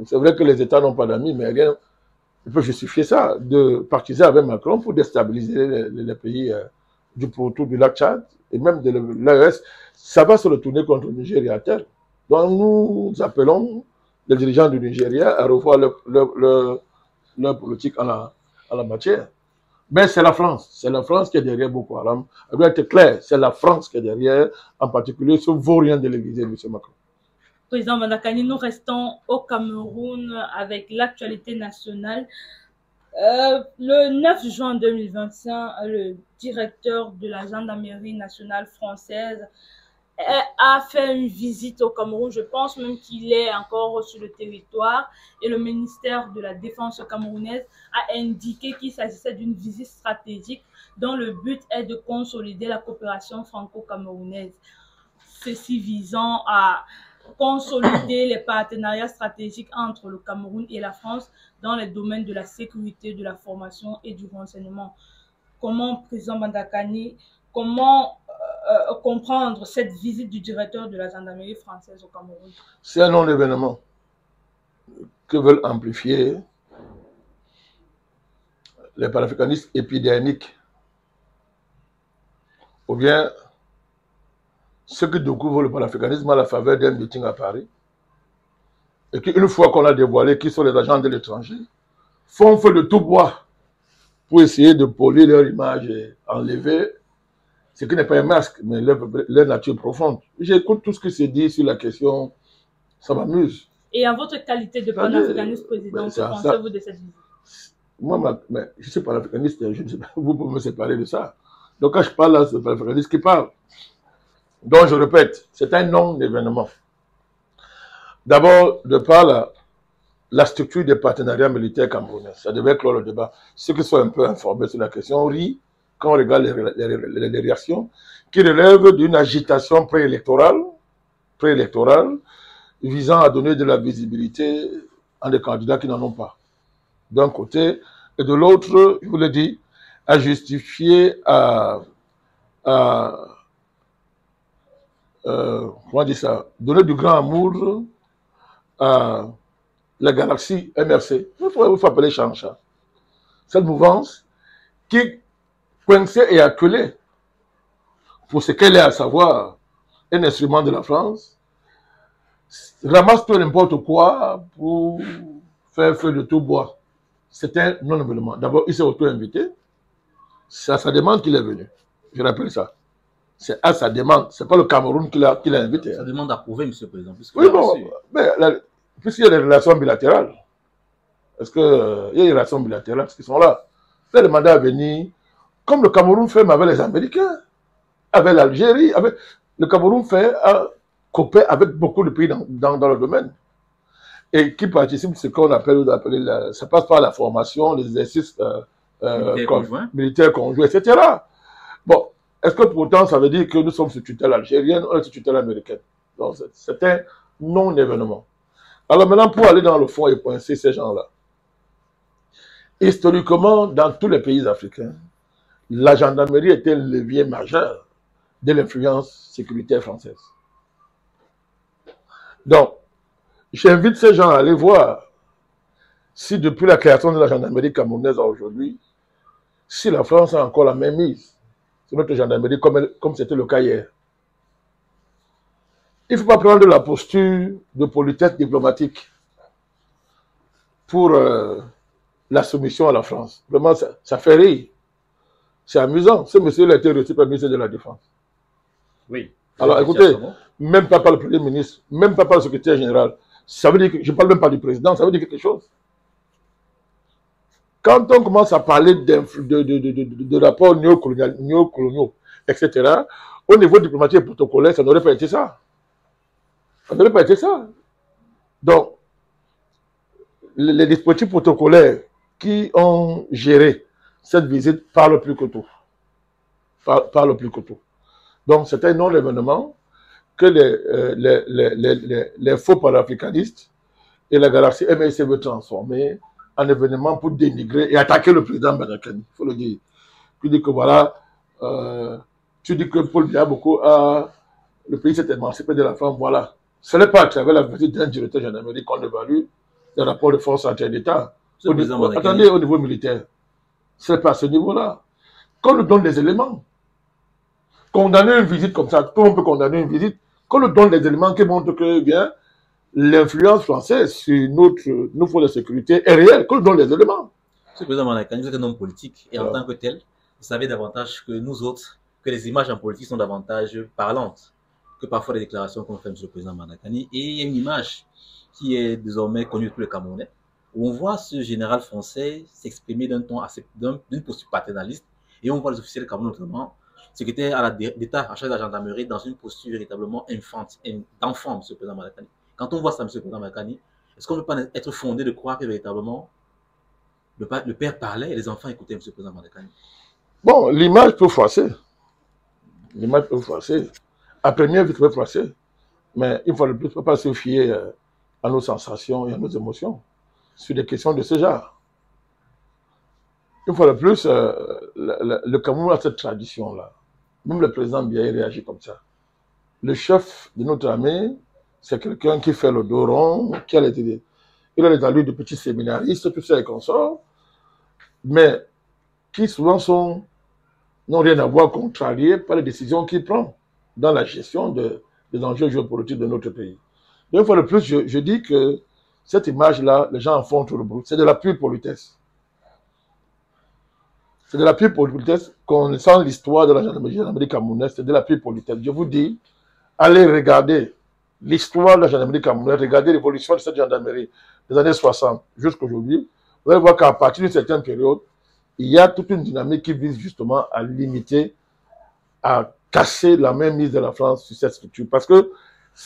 C'est vrai que les États n'ont pas d'amis, mais rien ne peut justifier ça, de partiser avec Macron pour déstabiliser les pays du pourtour du lac Tchad et même de l'AES. Ça va se retourner contre le Nigeria à terre. Donc nous appelons les dirigeants du Nigeria à revoir leur politique en la matière. Mais c'est la France qui est derrière Boko Haram. Elle doit être claire, c'est la France qui est derrière, en particulier ce vaurien de l'Élysée, M. Macron. Président Vandakani, nous restons au Cameroun avec l'actualité nationale. Le 9 juin 2025, le directeur de la gendarmerie nationale française a fait une visite au Cameroun. Je pense même qu'il est encore sur le territoire. Et le ministère de la Défense camerounaise a indiqué qu'il s'agissait d'une visite stratégique dont le but est de consolider la coopération franco-camerounaise. Ceci visant à consolider les partenariats stratégiques entre le Cameroun et la France dans les domaines de la sécurité, de la formation et du renseignement. Comment, président Vandakani, comment comprendre cette visite du directeur de la gendarmerie française au Cameroun? C'est un non-événement que veulent amplifier les panafricanistes épidermiques, ou bien ceux qui découvrent le panafricanisme à la faveur d'un meeting à Paris, et qu'une fois qu'on a dévoilé qui sont les agents de l'étranger, font feu de tout bois pour essayer de polir leur image et enlever ce qui n'est pas un masque, mais leur nature profonde. J'écoute tout ce qui se dit sur la question, ça m'amuse. Et en votre qualité de panafricaniste, président, que pensez-vous de cette visite? Moi, je suis panafricaniste, vous pouvez me séparer de ça. Donc quand je parle là, c'est le panafricaniste qui parle. Donc je répète, c'est un non-événement. D'abord, de par la structure des partenariats militaires camerounais, ça devait clore le débat. Ceux qui sont un peu informés sur la question rient quand on regarde les réactions, qui relèvent d'une agitation préélectorale visant à donner de la visibilité à des candidats qui n'en ont pas. D'un côté, et de l'autre, je vous l'ai dit, à justifier, comment dire ça, donner du grand amour à la galaxie MRC. Il faut appeler Chancha. Cette mouvance qui, coincée et acculée, pour ce qu'elle est, à savoir un instrument de la France, ramasse tout n'importe quoi pour faire feu de tout bois. C'est un non-événement. D'abord, il s'est auto-invité. C'est à sa demande qu'il est venu. Je rappelle ça. C'est à sa demande. Ce n'est pas le Cameroun qui l'a invité. Ça demande d'approuver, M. le Président. Oui, bon, mais puisqu'il y a des relations bilatérales, est-ce qu'il y a des relations bilatérales qui sont là? Il a demandé à venir, comme le Cameroun fait avec les Américains, avec l'Algérie, le Cameroun fait coopérer avec beaucoup de pays dans le domaine. Et qui participent à ce qu'on appelle, ça passe par la formation, les exercices militaires conjoints, etc. Bon, est-ce que pourtant ça veut dire que nous sommes sous tutelle algérienne ou sous tutelle américaine? Donc c'est un non-événement. Alors maintenant, pour aller dans le fond et pointer ces gens-là, historiquement, dans tous les pays africains, la gendarmerie était le levier majeur de l'influence sécuritaire française. Donc, j'invite ces gens à aller voir si depuis la création de la gendarmerie camerounaise à aujourd'hui, si la France a encore la même mise sur notre gendarmerie comme c'était le cas hier. Il ne faut pas prendre la posture de politesse diplomatique pour la soumission à la France. Vraiment, ça fait rire. C'est amusant. Ce monsieur a été reçu par le ministre de la Défense. Oui. Alors écoutez, même pas par le Premier ministre, même pas par le secrétaire général. Ça veut dire que, je ne parle même pas du président, ça veut dire quelque chose. Quand on commence à parler de rapports néocoloniaux, etc., au niveau diplomatique et protocolaire, ça n'aurait pas été ça. Ça n'aurait pas été ça. Donc, les dispositifs protocolaires qui ont géré cette visite parlent plus que tout. Parlent plus que tout. Donc, c'est un non-événement que les faux panafricanistes et la galaxie MSC veut transformer un événement pour dénigrer et attaquer le président Madakani. Il faut le dire. Tu dis que voilà, tu dis que Paul Biya Boko a, le pays s'est émancipé de la France, voilà. Ce n'est pas à travers la visite d'un directeur gendarmerie qu'on évalue les rapports de force entre l'État. Attendez, au niveau militaire. Ce n'est pas à ce niveau-là. Qu'on nous donne des éléments. Condamner une visite comme ça, tout le monde peut condamner une visite. Qu'on nous donne des éléments qui montrent que, bien, l'influence française sur nos forces de sécurité est réelle. Qu'on nous donne des éléments. Ce président Manakani, vous êtes un homme politique et en tant que tel, vous savez davantage que nous autres que les images en politique sont davantage parlantes que parfois les déclarations qu'on fait sur le président Manakani. Et il y a une image qui est désormais connue de tous les Camerounais, où on voit ce général français s'exprimer d'un ton assez, d'une posture paternaliste, et on voit les officiers de Cameroun notamment, secrétaire d'État en charge de la gendarmerie, dans une posture véritablement d'enfant, M. le président Manakani. Quand on voit ça, M. le président Manakani, est-ce qu'on ne peut pas être fondé de croire que véritablement le père parlait et les enfants écoutaient M. le président Manakani? Bon, l'image peut froisser. L'image peut froisser. À première vue, peut froisser. Mais une fois de plus, il ne faut pas se fier à nos sensations et à nos émotions sur des questions de ce genre. Une fois de plus, le Cameroun a cette tradition-là. Même le président Biya réagit comme ça. Le chef de notre armée, c'est quelqu'un qui fait le dos rond, qui a les, il a les allures de petits séminaristes, tout ça et consorts, mais qui souvent n'ont rien à voir, contrariés par les décisions qu'il prend dans la gestion des enjeux géopolitiques de notre pays. Donc, une fois de plus, je dis que cette image-là, les gens en font tout le bruit. C'est de la pure politesse. C'est de la pure politesse. Connaissant l'histoire de la gendarmerie camerounaise, c'est de la pure politesse. Je vous dis, allez regarder l'histoire de la gendarmerie camerounaise, regardez l'évolution de cette gendarmerie des années 60 jusqu'à aujourd'hui. Vous allez voir qu'à partir d'une certaine période, il y a toute une dynamique qui vise justement à limiter, à casser la mainmise de la France sur cette structure. Parce que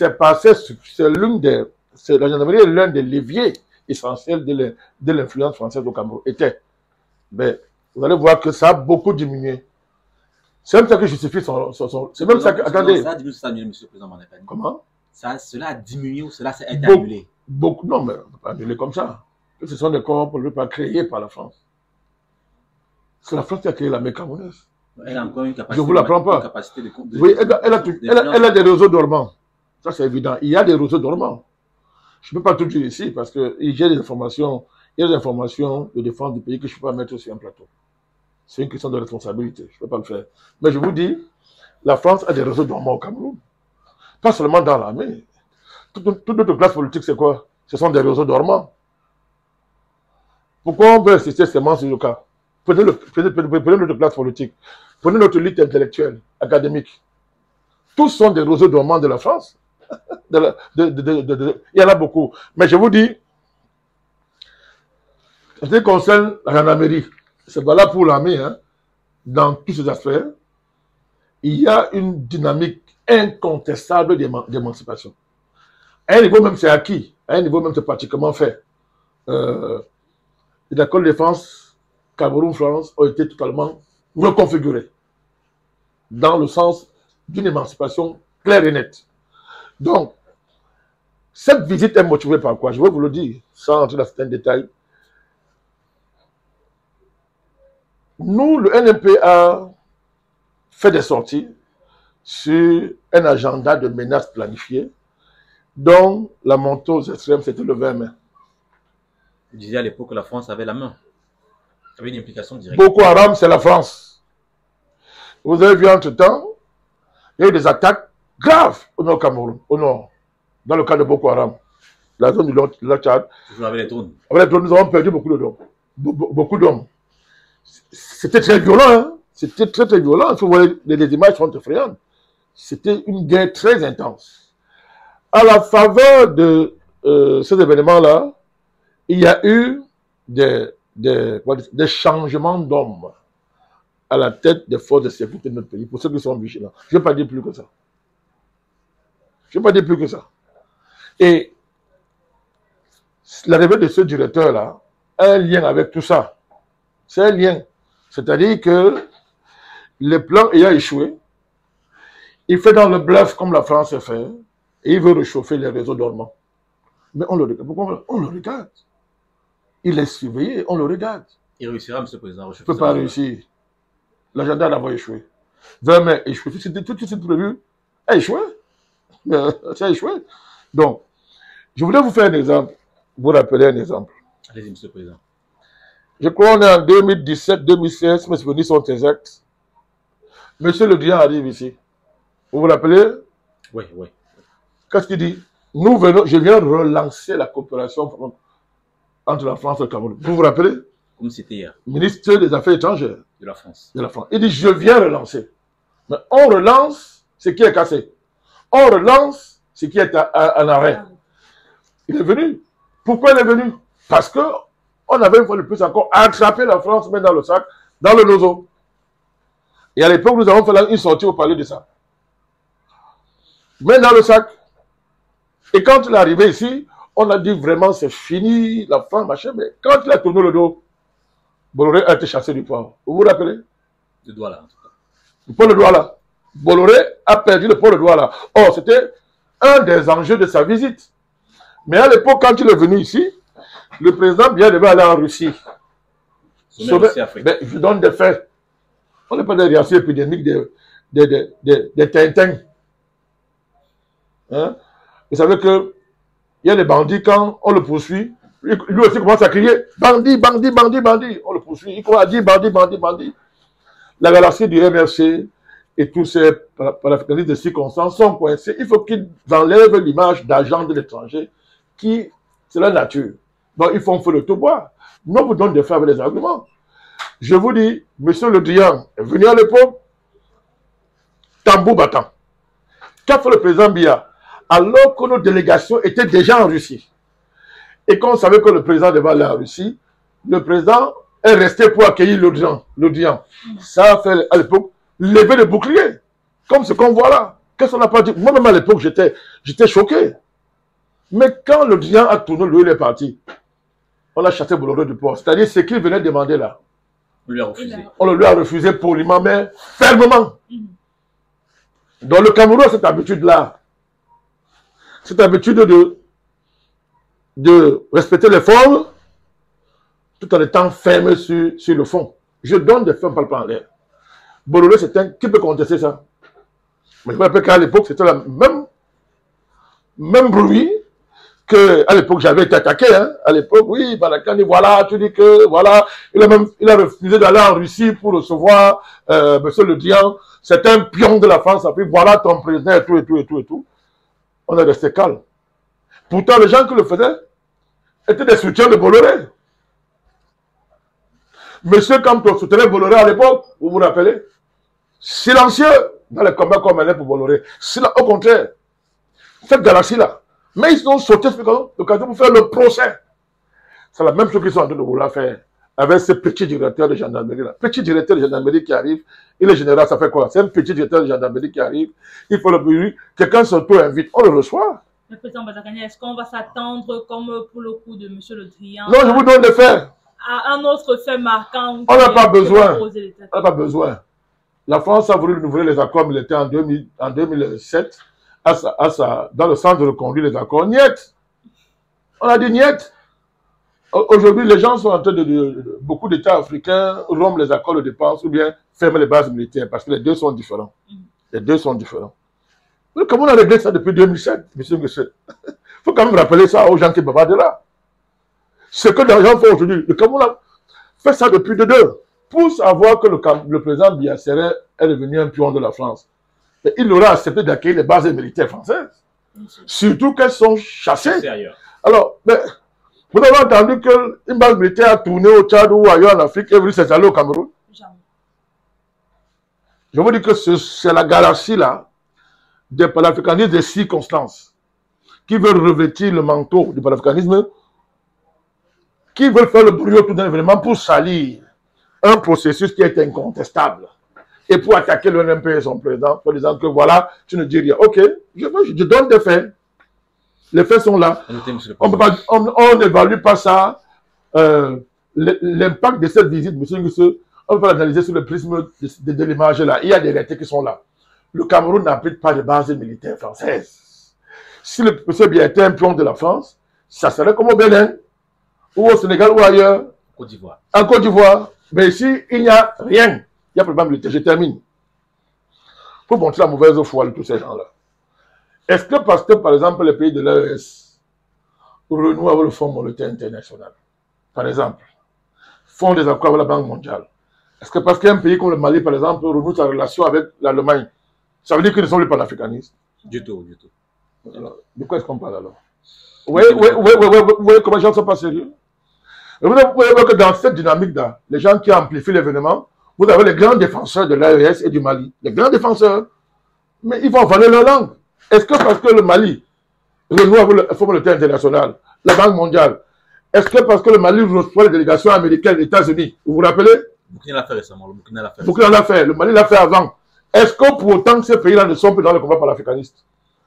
la gendarmerie est l'un des leviers essentiels de l'influence française au Cameroun. Mais vous allez voir que ça a beaucoup diminué. C'est même ça que justifie c'est même ça que... Attendez. Ça a diminué, monsieur le président Manakani. Comment? Cela a diminué ou cela s'est annulé? Non, mais on ne peut pas annuler comme ça. Ce sont des corps pas créés par la France. C'est la France qui a créé l'armée camerounaise. Elle a encore une capacité. Je ne vous l'apprends pas. Oui, elle a des réseaux dormants. Ça, c'est évident. Il y a des réseaux dormants. Je ne peux pas tout dire ici parce qu'il y a des informations, de défense du pays que je ne peux pas mettre sur un plateau. C'est une question de responsabilité. Je ne peux pas le faire. Mais je vous dis, la France a des réseaux dormants au Cameroun. Pas seulement dans l'armée. Toute notre classe politique, c'est quoi? Ce sont des réseaux dormants. Pourquoi on veut insister seulement sur le cas? Prenez notre classe politique. Prenez notre élite intellectuelle, académique. Tous sont des réseaux dormants de la France. Il y en a beaucoup. Mais je vous dis, en ce qui concerne la gendarmerie, c'est valable pour l'armée, hein, dans tous ces aspects, il y a une dynamique incontestable d'émancipation. À un niveau même, c'est acquis. À un niveau même, c'est pratiquement fait. Les accords de défense Cameroun-France ont été totalement reconfigurés dans le sens d'une émancipation claire et nette. Donc, cette visite est motivée par quoi? Je vais vous le dire, sans entrer dans certains détails. Nous, le NMP a fait des sorties sur un agenda de menaces planifiées dont la montée aux extrêmes, c'était le 20 mai. Vous disiez à l'époque que la France avait la main. Il y avait une implication directe. Boko Haram, c'est la France. Vous avez vu entre-temps, il y a eu des attaques graves au nord Cameroun, au nord, dans le cas de Boko Haram. La zone du lac Tchad. Toujours avec les drones. Avec les drones, nous avons perdu beaucoup d'hommes. C'était très violent, hein? C'était très très violent. Il faut voir, les images sont effrayantes. C'était une guerre très intense. À la faveur de ces événements-là, il y a eu des changements d'hommes à la tête des forces de sécurité de notre pays, pour ceux qui sont vigilants. Je ne vais pas dire plus que ça. Je ne vais pas dire plus que ça. Et l'arrivée de ce directeur-là a un lien avec tout ça. C'est un lien. C'est-à-dire que les plans ayant échoué, il fait dans le bluff comme la France a fait, et il veut réchauffer les réseaux dormants. Mais on le regarde. Pourquoi on le regarde? Il est surveillé, on le regarde. Il réussira, M. le Président. Il ne peut pas réussir. L'agenda a d'abord échoué. 20 mai, échoué. Tout de suite prévu, a échoué. Ça a échoué. Donc, je voulais vous faire un exemple. Vous rappeler un exemple. Allez-y, M. le Président. Je crois qu'on est en 2017, 2016, mes souvenirs sont exacts. Monsieur Le Drian arrive ici. Vous vous rappelez? Oui, oui. Qu'est-ce qu'il dit? Nous venons, je viens relancer la coopération entre la France et le Cameroun. Vous vous rappelez? Comme c'était hier. Ministre des Affaires étrangères de la France. Il dit, je viens relancer. Mais on relance ce qui est cassé. On relance ce qui est en arrêt. Il est venu. Pourquoi il est venu? Parce que on avait une fois de plus encore attrapé la France, mais dans le sac, dans le nozo. Et à l'époque, nous avons fait une sortie au palais de ça. Mais dans le sac. Et quand il est arrivé ici, on a dit vraiment c'est fini, la fin, machin. Mais quand il a tourné le dos, Bolloré a été chassé du port. Vous vous rappelez? Le doigt là, en tout cas. Le port de Douala. Bolloré a perdu le port de Douala. Or, c'était un des enjeux de sa visite. Mais à l'époque, quand il est venu ici, le président bien devait aller en Russie. Ben, je donne des faits. On n'est pas des réactions épidémiques des Tintins. Hein? Vous savez que il y a des bandits, quand on le poursuit, lui aussi commence à crier bandit, bandit, bandit, bandit. On le poursuit, il commence à dire bandit, bandit, bandit. La galaxie du MRC et tous ces panafricanistes de circonstances sont coincés. Il faut qu'ils enlèvent l'image d'agents de l'étranger qui, c'est la nature. Donc, ils font feu de tout bois. Nous vous donnons des faits avec des arguments. Je vous dis, M. Le Drian est venu à l'époque, tambour battant. Qu'a fait le président Biya? Alors que nos délégations étaient déjà en Russie. Et qu'on savait que le président devait aller en Russie, le président est resté pour accueillir le Drian. Ça a fait à l'époque lever le bouclier. Comme ce qu'on voit là. Qu'est-ce qu'on n'a pas dit? Moi-même à l'époque, j'étais choqué. Mais quand le Drian a tourné, lui, il est parti. On a chassé Bolloré du port. C'est-à-dire ce qu'il venait demander là. On lui a refusé. On le lui a refusé poliment, mais fermement. Donc le Cameroun a cette habitude-là. Cette habitude de respecter les formes tout en étant ferme sur le fond. Je donne des faits, on ne parle pas en l'air. Bolloré, c'est un... Qui peut contester ça? Mais je me rappelle qu'à l'époque, c'était le même bruit qu'à l'époque, j'avais été attaqué. Hein. À l'époque, oui, Balakani, voilà, tu dis que, voilà, il a refusé d'aller en Russie pour recevoir M. Le Drian. C'est un pion de la France. Puis voilà ton président et tout, et tout, et tout, et tout. On est resté calme. Pourtant, les gens qui le faisaient étaient des soutiens de Bolloré. Monsieur Kamto soutenait Bolloré à l'époque, vous vous rappelez? Silencieux dans les combats qu'on menait pour Bolloré. Au contraire, cette galaxie-là. Mais ils ont sauté sur l'occasion pour faire le procès. C'est la même chose qu'ils sont en train de vouloir faire avec ce petit directeur de gendarmerie-là. Petit directeur de gendarmerie qui arrive, il est général, ça fait quoi? C'est un petit directeur de gendarmerie qui arrive, il faut le bruit, quelqu'un s'auto-invite, on le reçoit. Le président Bazakani, est-ce qu'on va s'attendre, comme pour le coup de M. Le Drian, non, je vous donne des faits. À un autre fait marquant? On n'a pas besoin. On n'a pas besoin. La France a voulu renouveler les accords militaires en 2007 dans le centre de reconduire les accords. Niet. On a dit niet. Aujourd'hui, les gens sont en train beaucoup d'États africains rompent les accords de dépenses ou bien ferment les bases militaires parce que les deux sont différents. Les deux sont différents. Mais comme on a réglé ça depuis 2007, monsieur, il faut quand même rappeler ça aux gens qui bavardent là. Ce que les gens font aujourd'hui, le Cameroun a fait ça depuis de deux. Pour savoir que le président Biya est devenu un pion de la France. Et il aura accepté d'accueillir les bases militaires françaises. Surtout qu'elles sont chassées. Alors, mais, vous avez entendu qu'une base militaire a tourné au Tchad ou ailleurs en Afrique et est venue s'installer au Cameroun? Jamais. Je vous dis que c'est la galaxie là, des panafricanistes des circonstances, qui veulent revêtir le manteau du panafricanisme, qui veulent faire le brouillot tout d'un événement pour salir un processus qui est incontestable. Et pour attaquer le NMP et son président, en disant que voilà, tu ne dis rien. Ok, je donne des faits. Les faits sont là. On n'évalue pas ça. L'impact de cette visite, monsieur Nguesse, on ne peut pas l'analyser sur le prisme de l'image là. Il y a des réalités qui sont là. Le Cameroun n'habite pas de base militaire française. Si le monsieur Biya était un pion de la France, ça serait comme au Bénin. ou au Sénégal ou ailleurs, Côte d'Ivoire. en Côte d'Ivoire, mais ici, il n'y a rien. Il y a problème militaire. Je termine. Pour montrer la mauvaise foi de tous ces gens-là. Est-ce que parce que, par exemple, les pays de l'AES renouent avec le Fonds monétaire international, par exemple, font des accords avec la Banque mondiale, est-ce que parce qu'un pays comme le Mali, par exemple, renoue sa relation avec l'Allemagne, ça veut dire qu'ils ne sont plus panafricanistes? Du tout, du tout. Alors, de quoi est-ce qu'on parle alors? Vous voyez comment les gens ne sont pas sérieux? Et vous voyez que dans cette dynamique-là, les gens qui amplifient l'événement, vous avez les grands défenseurs de l'AES et du Mali. Les grands défenseurs. Mais ils vont avaler leur langue. Est-ce que parce que le Mali renoue avec le Fonds monétaire international, la Banque mondiale, est-ce que parce que le Mali reçoit les délégations américaines, les États-Unis, vous vous rappelez? Burkina l'a fait récemment. Le Burkina l'a fait. Burkina l'a fait. Le Mali l'a fait avant. Est-ce que pour autant ces pays-là ne sont plus dans le combat panafricaniste?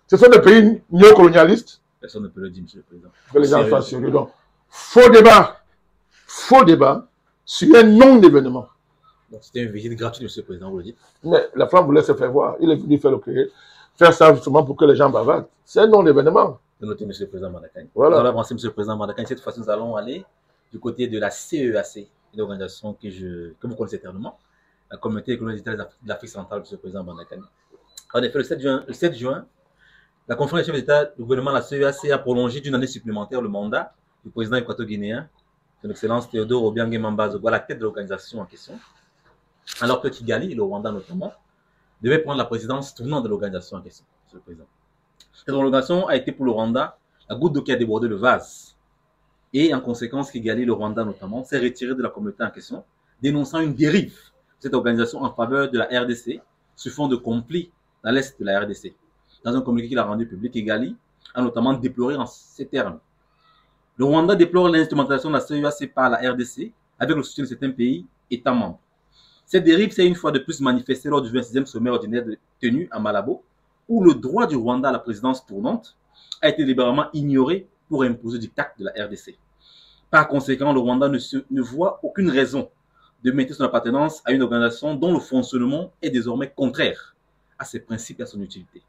Ce sont des pays néocolonialistes. Personne ne peut le dire, monsieur le président. Que les gens soient sérieux. Donc, faux débat sur un non-événement. C'était une visite gratuite, monsieur le président, vous le dites. Mais la femme voulait se faire voir. Il est venu faire ça justement pour que les gens bavardent. C'est un non-événement. Notez, monsieur le président Mandakani. Voilà. Nous allons avancer, monsieur le président Mandakani. Cette fois-ci, nous allons aller du côté de la CEAC, une organisation que vous connaissez éternellement, la Communauté économique d'État de l'Afrique centrale, monsieur le président Mandakani. En effet, le 7 juin, la conférence des chefs d'État du gouvernement de la CEAC a prolongé d'une année supplémentaire le mandat du président équato-guinéen, son Excellence Théodore Obiang Nguema Zogo, à la tête de l'organisation en question, alors que Kigali, le Rwanda notamment, devait prendre la présidence tournante de l'organisation en question, monsieur le président. Cette organisation a été pour le Rwanda la goutte d'eau qui a débordé le vase. Et en conséquence, Kigali, le Rwanda notamment, s'est retiré de la communauté en question, dénonçant une dérive de cette organisation en faveur de la RDC, sur fond de conflit dans l'est de la RDC. Dans un communiqué qu'il a rendu public, Kigali a notamment déploré en ces termes. Le Rwanda déplore l'instrumentalisation de la CEAC par la RDC avec le soutien de certains pays États membres. Cette dérive s'est une fois de plus manifestée lors du 26e sommet ordinaire tenu à Malabo, où le droit du Rwanda à la présidence tournante a été délibérément ignoré pour imposer du dictat de la RDC. Par conséquent, le Rwanda ne voit aucune raison de maintenir son appartenance à une organisation dont le fonctionnement est désormais contraire à ses principes et à son utilité.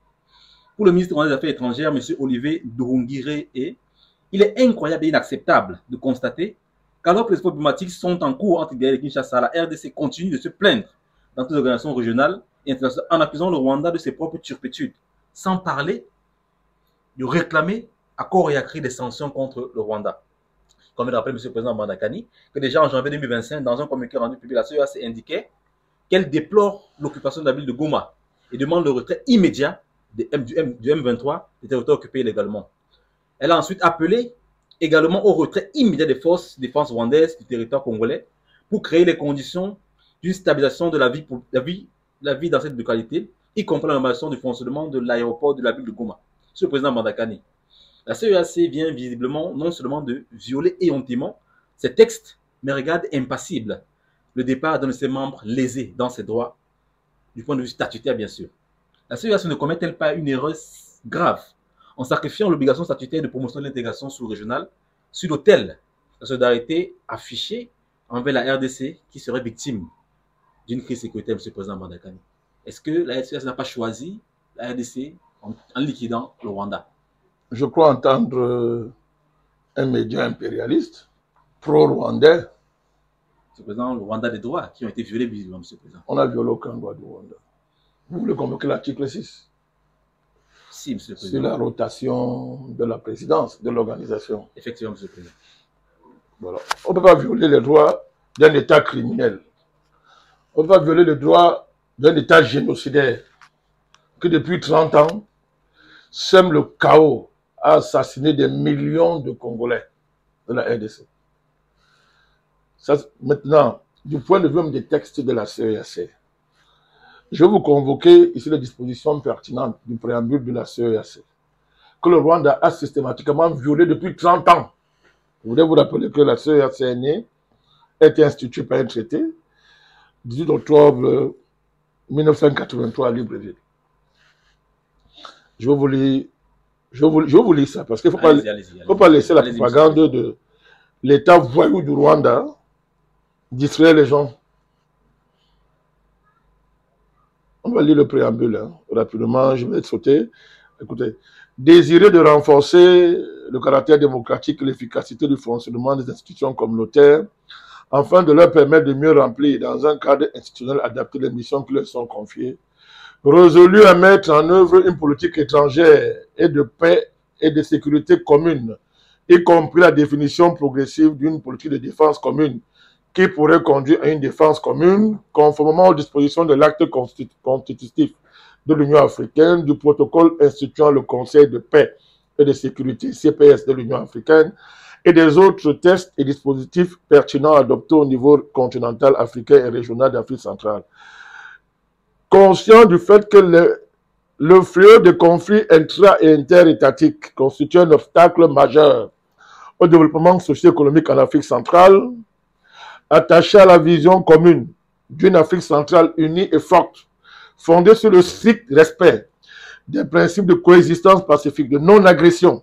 Pour le ministre des Affaires étrangères, M. Olivier Nduhungirehe, il est incroyable et inacceptable de constater qu'alors que les diplomatiques sont en cours entre Kigali et Kinshasa, la RDC continue de se plaindre dans toutes les organisations régionales et internationales en accusant le Rwanda de ses propres turpitudes, sans parler de réclamer à corps et à cri des sanctions contre le Rwanda. Comme le rappelle M. le président Mandakani, que déjà en janvier 2025, dans un communiqué rendu public, la CEAC indiquait qu'elle déplore l'occupation de la ville de Goma et demande le retrait immédiat du M23 des territoires occupés illégalement. Elle a ensuite appelé également au retrait immédiat des forces de défense rwandaises du territoire congolais pour créer les conditions d'une stabilisation de la vie dans cette localité, y compris la normalisation du fonctionnement de l'aéroport de la ville de Goma. Monsieur le président Mandakani, la CEAC vient visiblement non seulement de violer éhontément ces textes, mais regarde impassible le départ d'un de ses membres lésés dans ses droits, du point de vue statutaire bien sûr. La CEAC ne commet-elle pas une erreur grave en sacrifiant l'obligation statutaire de promotion de l'intégration sous-régionale sur l'autel de la solidarité affichée envers la RDC qui serait victime d'une crise sécuritaire, M. le président Mandakani? Est-ce que la CEAC n'a pas choisi la RDC en liquidant le Rwanda? Je crois entendre un média impérialiste, pro-rwandais. M. le président, le Rwanda des droits qui ont été violés visiblement, M. le président. On n'a violé aucun droit du Rwanda. Vous voulez convoquer l'article 6? Si, M. le président. Sur la rotation de la présidence de l'organisation. Effectivement, M. le président. Voilà. On ne peut pas violer les droits d'un État criminel. On ne peut pas violer les droits d'un État génocidaire qui depuis 30 ans sème le chaos, a assassiné des millions de Congolais de la RDC. Ça, maintenant, du point de vue même des textes de la CEAC, je vais vous convoquer ici les dispositions pertinentes du préambule de la CEAC, que le Rwanda a systématiquement violé depuis 30 ans. Je voudrais vous rappeler que la CEAC est née, a été instituée par un traité, 18 octobre 1983 à Libreville. Je vais vous lire ça, parce qu'il ne faut pas laisser la propagande de l'État voyou du Rwanda distraire les gens. On va lire le préambule, hein. Rapidement, je vais sauter. Écoutez, désirait de renforcer le caractère démocratique et l'efficacité du fonctionnement des institutions communautaires afin de leur permettre de mieux remplir dans un cadre institutionnel adapté les missions qui leur sont confiées, résolu à mettre en œuvre une politique étrangère et de paix et de sécurité commune, y compris la définition progressive d'une politique de défense commune qui pourrait conduire à une défense commune, conformément aux dispositions de l'acte constitutif de l'Union africaine, du protocole instituant le Conseil de paix et de sécurité CPS de l'Union africaine et des autres textes et dispositifs pertinents adoptés au niveau continental africain et régional d'Afrique centrale. Conscient du fait que le fléau de conflits intra- et interétatiques constitue un obstacle majeur au développement socio-économique en Afrique centrale, attaché à la vision commune d'une Afrique centrale unie et forte, fondée sur le strict respect des principes de coexistence pacifique, de non-agression,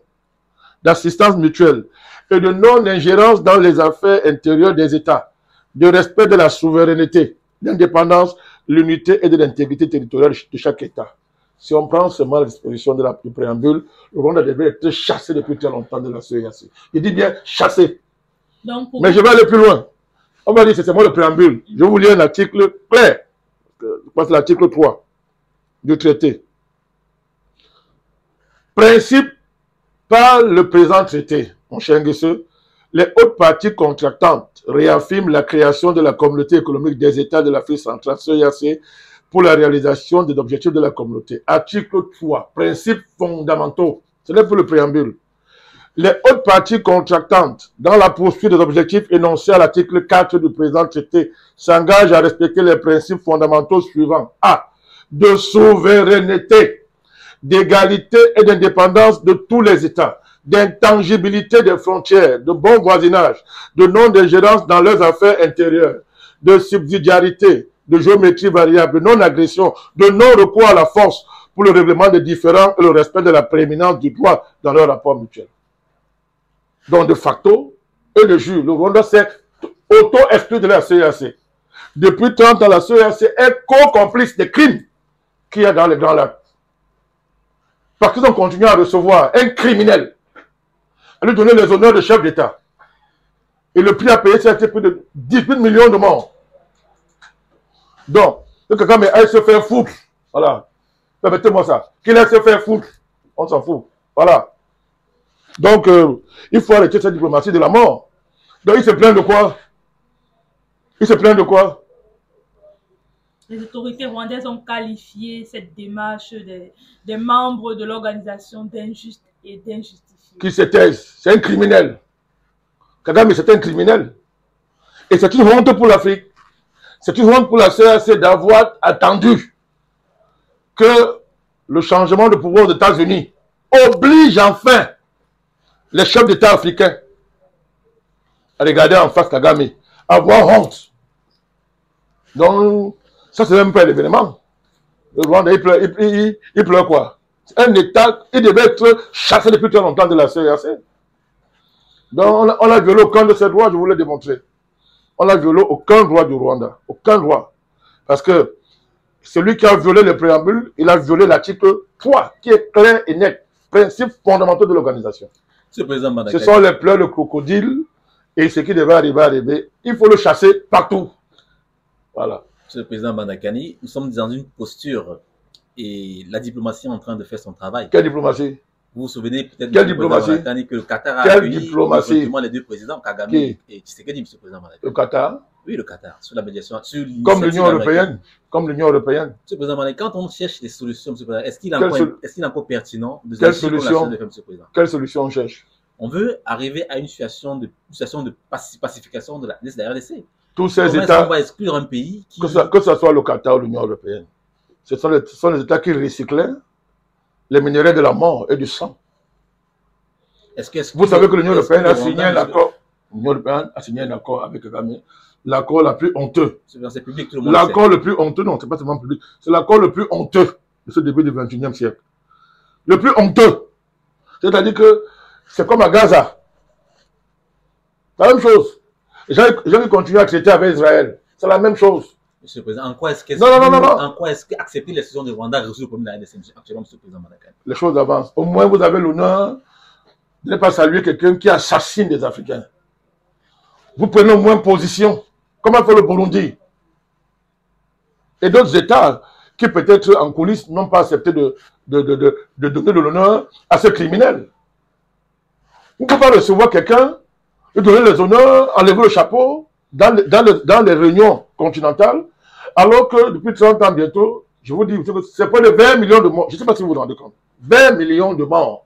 d'assistance mutuelle et de non-ingérence dans les affaires intérieures des États, de respect de la souveraineté, l'indépendance, l'unité et de l'intégrité territoriale de chaque État. Si on prend seulement la disposition du préambule, le Rwanda devait être chassé depuis très longtemps de la CEAC. Il dit bien chassé. Donc, mais je vais aller plus loin. On va dire que c'est moi le préambule. Je vais vous lire un article clair. Je passe à l'article 3 du traité. Principe par le présent traité, mon cher Nguesseux, les hautes parties contractantes réaffirment la création de la communauté économique des États de l'Afrique centrale, CEAC, pour la réalisation des objectifs de la communauté. Article 3, principes fondamentaux. Ce n'est pas le préambule. Les hautes parties contractantes, dans la poursuite des objectifs énoncés à l'article 4 du présent traité, s'engagent à respecter les principes fondamentaux suivants. A. De souveraineté, d'égalité et d'indépendance de tous les États, d'intangibilité des frontières, de bon voisinage, de non-ingérence dans leurs affaires intérieures, de subsidiarité, de géométrie variable, de non-agression, de non-recours à la force pour le règlement des différends et le respect de la prééminence du droit dans leurs rapports mutuels. Donc, de facto, et de jure, le Rwanda s'est auto-exclu de la CEAC. Depuis 30 ans, la CEAC est co-complice des crimes qu'il y a dans les Grands Lacs. Parce qu'ils ont continué à recevoir un criminel, à lui donner les honneurs de chef d'État. Et le prix à payer, c'était plus de 18 millions de morts. Donc, le Kagame aille se faire foutre. Voilà. Permettez-moi ça. Qu'il aille se faire foutre. On s'en fout. Voilà. Donc, il faut arrêter cette diplomatie de la mort. Donc, il se plaint de quoi? Il se plaint de quoi? Les autorités rwandaises ont qualifié cette démarche des membres de l'organisation d'injuste et d'injustifiée. Qui se taise. C'est un criminel. Kagame, c'est un criminel. Et c'est une honte pour l'Afrique. C'est une honte pour la CEAC d'avoir attendu que le changement de pouvoir aux États-Unis oblige enfin les chefs d'État africains à regarder en face Kagame, à avoir honte. Donc, ça, c'est même pas l'événement. Le Rwanda, il pleure quoi? Un État, il devait être chassé depuis très longtemps de la CEAC. Donc, on a violé aucun de ses droits, je vous l'ai démontré. On n'a violé aucun droit du Rwanda. Aucun droit. Parce que celui qui a violé le préambule, il a violé l'article 3, qui est clair et net. Principes fondamentaux de l'organisation. Ce sont les pleurs de crocodile et ce qui devait arriver. Il faut le chasser partout. Voilà. Monsieur le président Bandakani, nous sommes dans une posture et la diplomatie est en train de faire son travail. Quelle diplomatie? Vous vous souvenez peut-être Quelle diplomatie? Que le Qatar a Quelle diplomatie? les deux présidents, Kagame et Tshisekedi, monsieur le président Bandakani. Le Qatar? Oui, le Qatar, sur la médiation. Comme l'Union européenne. Comme l'Union européenne. Monsieur le président Bandakani, quand on cherche des solutions, monsieur le président, est-ce qu'il est encore pertinent de Quelle solution? de faire, monsieur le président? Quelle solution on cherche? On veut arriver à une situation de pacification de la RDC. Tous ces États. On va exclure un pays qui... Que ce soit le Qatar ou l'Union européenne. Ce sont les États qui recyclaient les minéraux de la mort et du sang. Vous savez que l'Union européenne a signé un accord. L'Union européenne a signé un accord avec Kagame. L'accord le plus honteux. C'est public, tout le monde l'accord le plus honteux, non, c'est pas seulement public. C'est l'accord le plus honteux de ce début du XXIe siècle. Le plus honteux. C'est-à-dire que c'est comme à Gaza. La même chose. Les gens qui continuent à traiter avec Israël. C'est la même chose. Monsieur le Président, en quoi est-ce que Non. accepter les décisions de Rwanda a résout le problème de la RDC actuellement, Monsieur le Président Madakani? Les choses avancent. Au moins, vous avez l'honneur de ne pas saluer quelqu'un qui assassine des Africains. Vous prenez au moins position. Comment fait le Burundi? Et d'autres États qui peut-être en coulisses n'ont pas accepté de donner de l'honneur à ce criminel. Vous ne pouvez pas recevoir quelqu'un, lui donner les honneurs, enlever le chapeau dans les réunions continentales, alors que depuis 30 ans bientôt, je vous dis, c'est près de 20 millions de morts. Je ne sais pas si vous vous rendez compte. 20 millions de morts.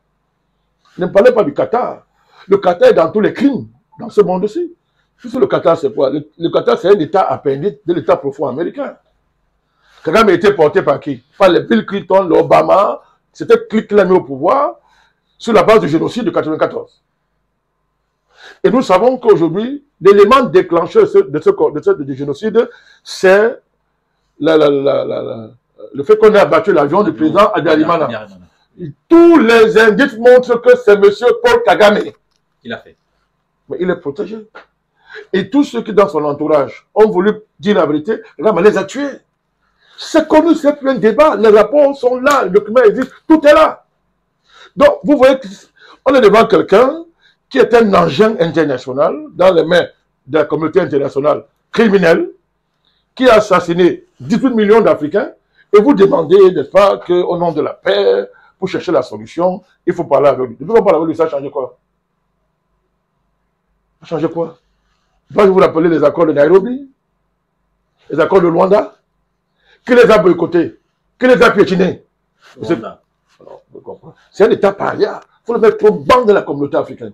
Ne me parlez pas du Qatar. Le Qatar est dans tous les crimes, dans ce monde-ci. Le Qatar, c'est quoi? Le Qatar, c'est un État appendice de l'État profond américain. Kagame a été porté par qui? Par les Bill Clinton, l'Obama. C'était qui l'a mis au pouvoir sur la base du génocide de 1994. Et nous savons qu'aujourd'hui, l'élément déclencheur du génocide, c'est le fait qu'on ait abattu l'avion du président Habyarimana. Tous les indices montrent que c'est M. Paul Kagame qui l'a fait. Mais il est protégé. Et tous ceux qui, dans son entourage, ont voulu dire la vérité, Kagame les a tués. C'est connu, c'est plus un débat. Les rapports sont là, le document existe, tout est là. Donc, vous voyez qu'on est devant quelqu'un qui est un engin international dans les mains de la communauté internationale criminelle, qui a assassiné 18 millions d'Africains, et vous demandez, n'est-ce pas, qu'au nom de la paix, pour chercher la solution, il faut parler avec lui. Depuis qu'on parle avec lui, ça a changé quoi? Ça a changé quoi? Dois-je vous rappeler les accords de Nairobi? Les accords de Luanda? Qui les a boycottés? Qui les a piétinés? C'est un État paria. Il faut le mettre au banc de la communauté africaine.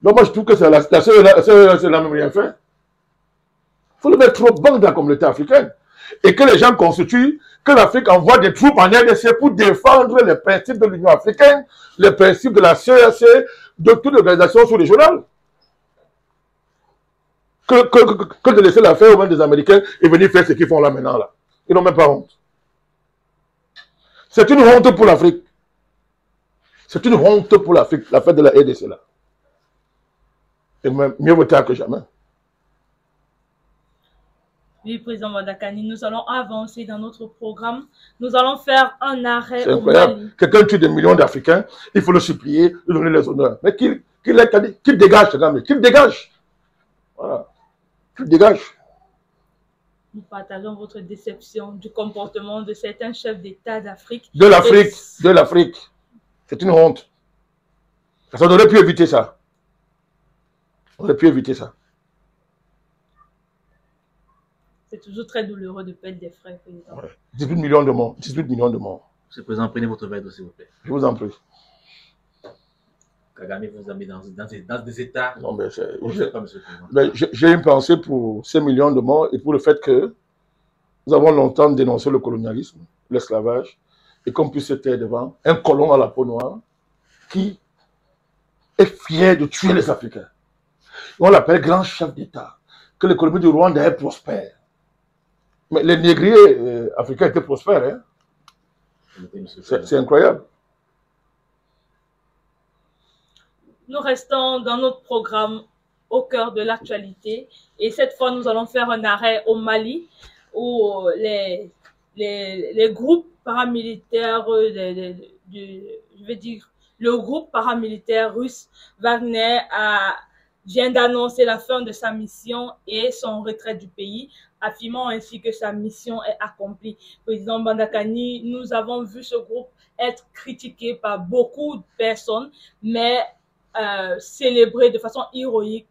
Donc moi je trouve que c'est la seule n'a même rien fait. Il faut le mettre au banc de la communauté africaine. Et que les gens constituent, que l'Afrique envoie des troupes en RDC pour défendre les principes de l'Union africaine, les principes de la CEAC, de toute l'organisation sous-régionale. Que de laisser l'affaire aux mains des Américains et venir faire ce qu'ils font là maintenant. Là. Ils n'ont même pas honte. C'est une honte pour l'Afrique. C'est une honte pour l'Afrique, la fête de la RDC là. Et mieux vaut tard que jamais. Oui, Président Madakani, nous allons avancer dans notre programme. Nous allons faire un arrêt au Mali. Quelqu'un tue des millions d'Africains, il faut le supplier, lui donner les honneurs. Mais qu'il dégage, qu'il dégage. Voilà. Qu'il dégage. Nous partageons votre déception du comportement de certains chefs d'État d'Afrique. De l'Afrique. C'est une honte. Parce qu'on aurait pu éviter ça. On aurait pu éviter ça. C'est toujours très douloureux de perdre des frères, président. Ouais. 18 millions de morts. 18 millions de morts. Monsieur le Président, prenez votre verre d'eau, s'il vous plaît. Je vous en prie. Kagame vous a mis dans des états. Non, mais j'ai une pensée pour ces millions de morts et pour le fait que nous avons longtemps dénoncé le colonialisme, l'esclavage, et qu'on puisse se taire devant un colon à la peau noire qui est fier de tuer les Africains. On l'appelle grand chef d'État, que l'économie du Rwanda est prospère. Mais les négriers africains étaient prospères. Hein? C'est incroyable. Nous restons dans notre programme au cœur de l'actualité. Et cette fois, nous allons faire un arrêt au Mali où les groupes paramilitaires, je veux dire, le groupe paramilitaire russe Wagner vient d'annoncer la fin de sa mission et son retrait du pays, affirmant ainsi que sa mission est accomplie. Président Madakani, nous avons vu ce groupe être critiqué par beaucoup de personnes, mais célébré de façon héroïque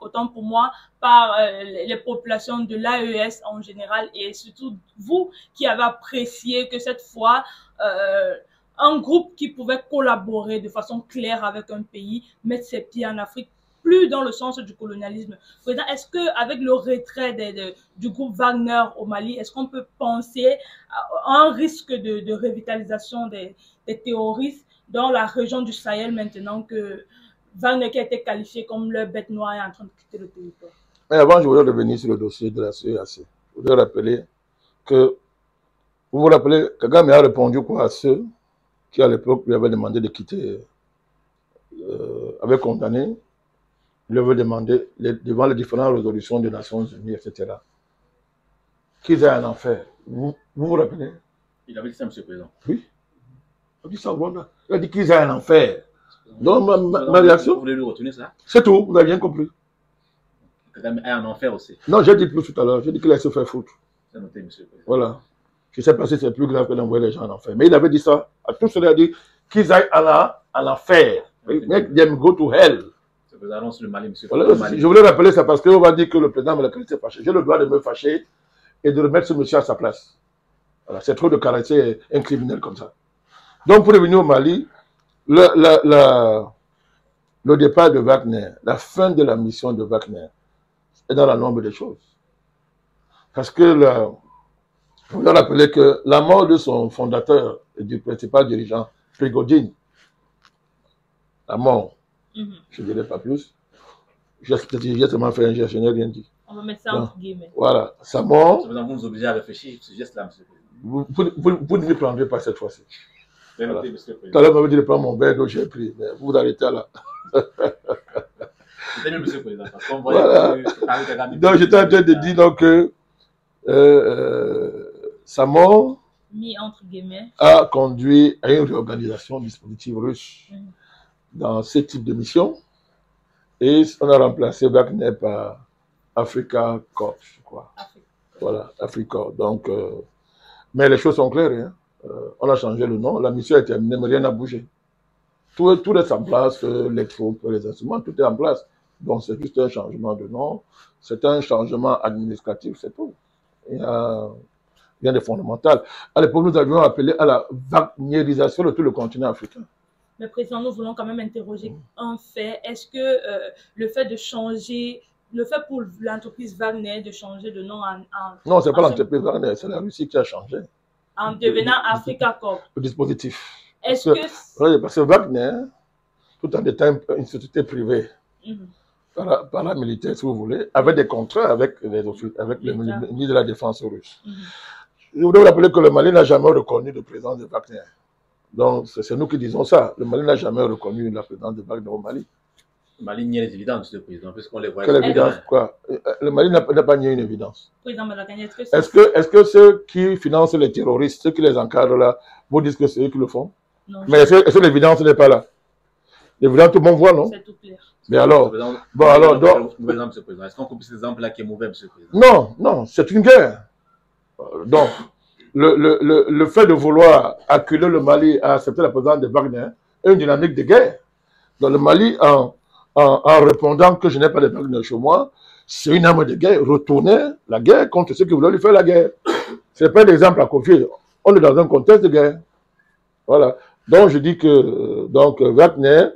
autant pour moi, par les populations de l'AES en général et surtout vous qui avez apprécié que cette fois, un groupe qui pouvait collaborer de façon claire avec un pays, mettre ses pieds en Afrique, plus dans le sens du colonialisme. Président, est-ce qu'avec le retrait du groupe Wagner au Mali, est-ce qu'on peut penser à un risque de revitalisation des terroristes dans la région du Sahel maintenant que Wagner qui a été qualifié comme leur bête noire est en train de quitter le territoire? Mais avant, je voudrais revenir sur le dossier de la CEAC. Je voudrais rappeler que, vous vous rappelez, Kagame a répondu quoi à ceux qui à l'époque lui avaient demandé de quitter, avaient condamné, lui avaient demandé, devant les différentes résolutions des Nations Unies, etc., qu'ils aillent en enfer. Vous vous rappelez? Il avait dit ça, Monsieur le Président. Oui. Il a dit ça au Rwanda. Il a dit qu'ils aillent en enfer. Donc, ma réaction, vous voulez lui retourner ça? c'est tout, vous n'avez rien compris. Kagame est en enfer aussi. Non, j'ai dit plus tout à l'heure, j'ai dit qu'il allait se faire foutre. C'est noté, Monsieur le Président. Voilà. Je ne sais pas si c'est plus grave que d'envoyer les gens en enfer. Mais il avait dit ça à tous ceux qui ont dit qu'ils aillent en enfer. Make them go to hell. Allons sur le Mali, Monsieur. Voilà, je voulais rappeler ça parce qu'on va dire que le président Malakali s'est fâché. J'ai le droit de me fâcher et de remettre ce monsieur à sa place. Voilà, c'est trop de caresser un criminel comme ça. Donc, pour revenir au Mali, le départ de Wagner, la fin de la mission de Wagner est dans la norme des choses. Parce que je voulais rappeler que la mort de son fondateur et du principal dirigeant, Prigogine, la mort, je ne dirais pas plus. J'ai seulement fait un geste, je n'ai rien dit. On va mettre ça entre guillemets. Voilà, sa mort. Vous nous obligez à réfléchir ce geste-là, Monsieur le Président. Vous ne m'y prendrez pas cette fois-ci. Voilà. Tout à l'heure, vous m'avez dit de prendre mon verre d'eau, j'ai pris. Mais vous vous arrêtez là. C'est mieux, Monsieur le Président. Parce qu'on voilà. Donc, j'étais en train de dire donc, que sa mort mis entre guillemets a conduit à une réorganisation du dispositif russe dans ce type de mission. Et on a remplacé Wagner par Africa Corps, je crois. Voilà, Africa. Donc, mais les choses sont claires. Hein. On a changé le nom, la mission est terminée, mais rien n'a bougé. Tout est en place, les troupes, les instruments, tout est en place. Donc, c'est juste un changement de nom, c'est un changement administratif, c'est tout. Il n'y a rien de fondamental. À l'époque, nous avions appelé à la wagnérisation de tout le continent africain. Mais Président, nous voulons quand même interroger un fait. Est-ce que le fait de changer, le fait pour l'entreprise Wagner de changer de nom en... Non, ce n'est pas l'entreprise Wagner, c'est la Russie qui a changé. En devenant Africa Corp. Le dispositif. Est-ce que... Parce que Wagner, tout en étant une société privée, paramilitaire si vous voulez, avait des contrats avec le ministre de la Défense russe. Je voudrais vous rappeler que le Mali n'a jamais reconnu de présence de Wagner. Donc, c'est nous qui disons ça. Le Mali n'a jamais reconnu la présence de Wagner au Mali. Le Mali nie les évidences, Monsieur le Président, puisqu'on les voit. Quelle évidence, quoi? Le Mali n'a pas nié une évidence. Président Malakani, est-ce que ceux qui financent les terroristes, ceux qui les encadrent là, vous disent que c'est eux qui le font? Non. Mais est-ce que l'évidence n'est pas là? L'évidence, tout le monde voit, non? C'est tout clair. Mais alors, bon, alors, donc... Est-ce qu'on coupe cet exemple-là qui est mauvais, Monsieur le Président? Non, non, c'est une guerre. Donc, le fait de vouloir acculer le Mali à accepter la présence de Wagner est une dynamique de guerre. Dans le Mali, en répondant que je n'ai pas de Wagner chez moi, c'est une arme de guerre. Retourner la guerre contre ceux qui voulaient lui faire la guerre. Ce n'est pas un exemple à confier. On est dans un contexte de guerre. Voilà. Donc, je dis que Wagner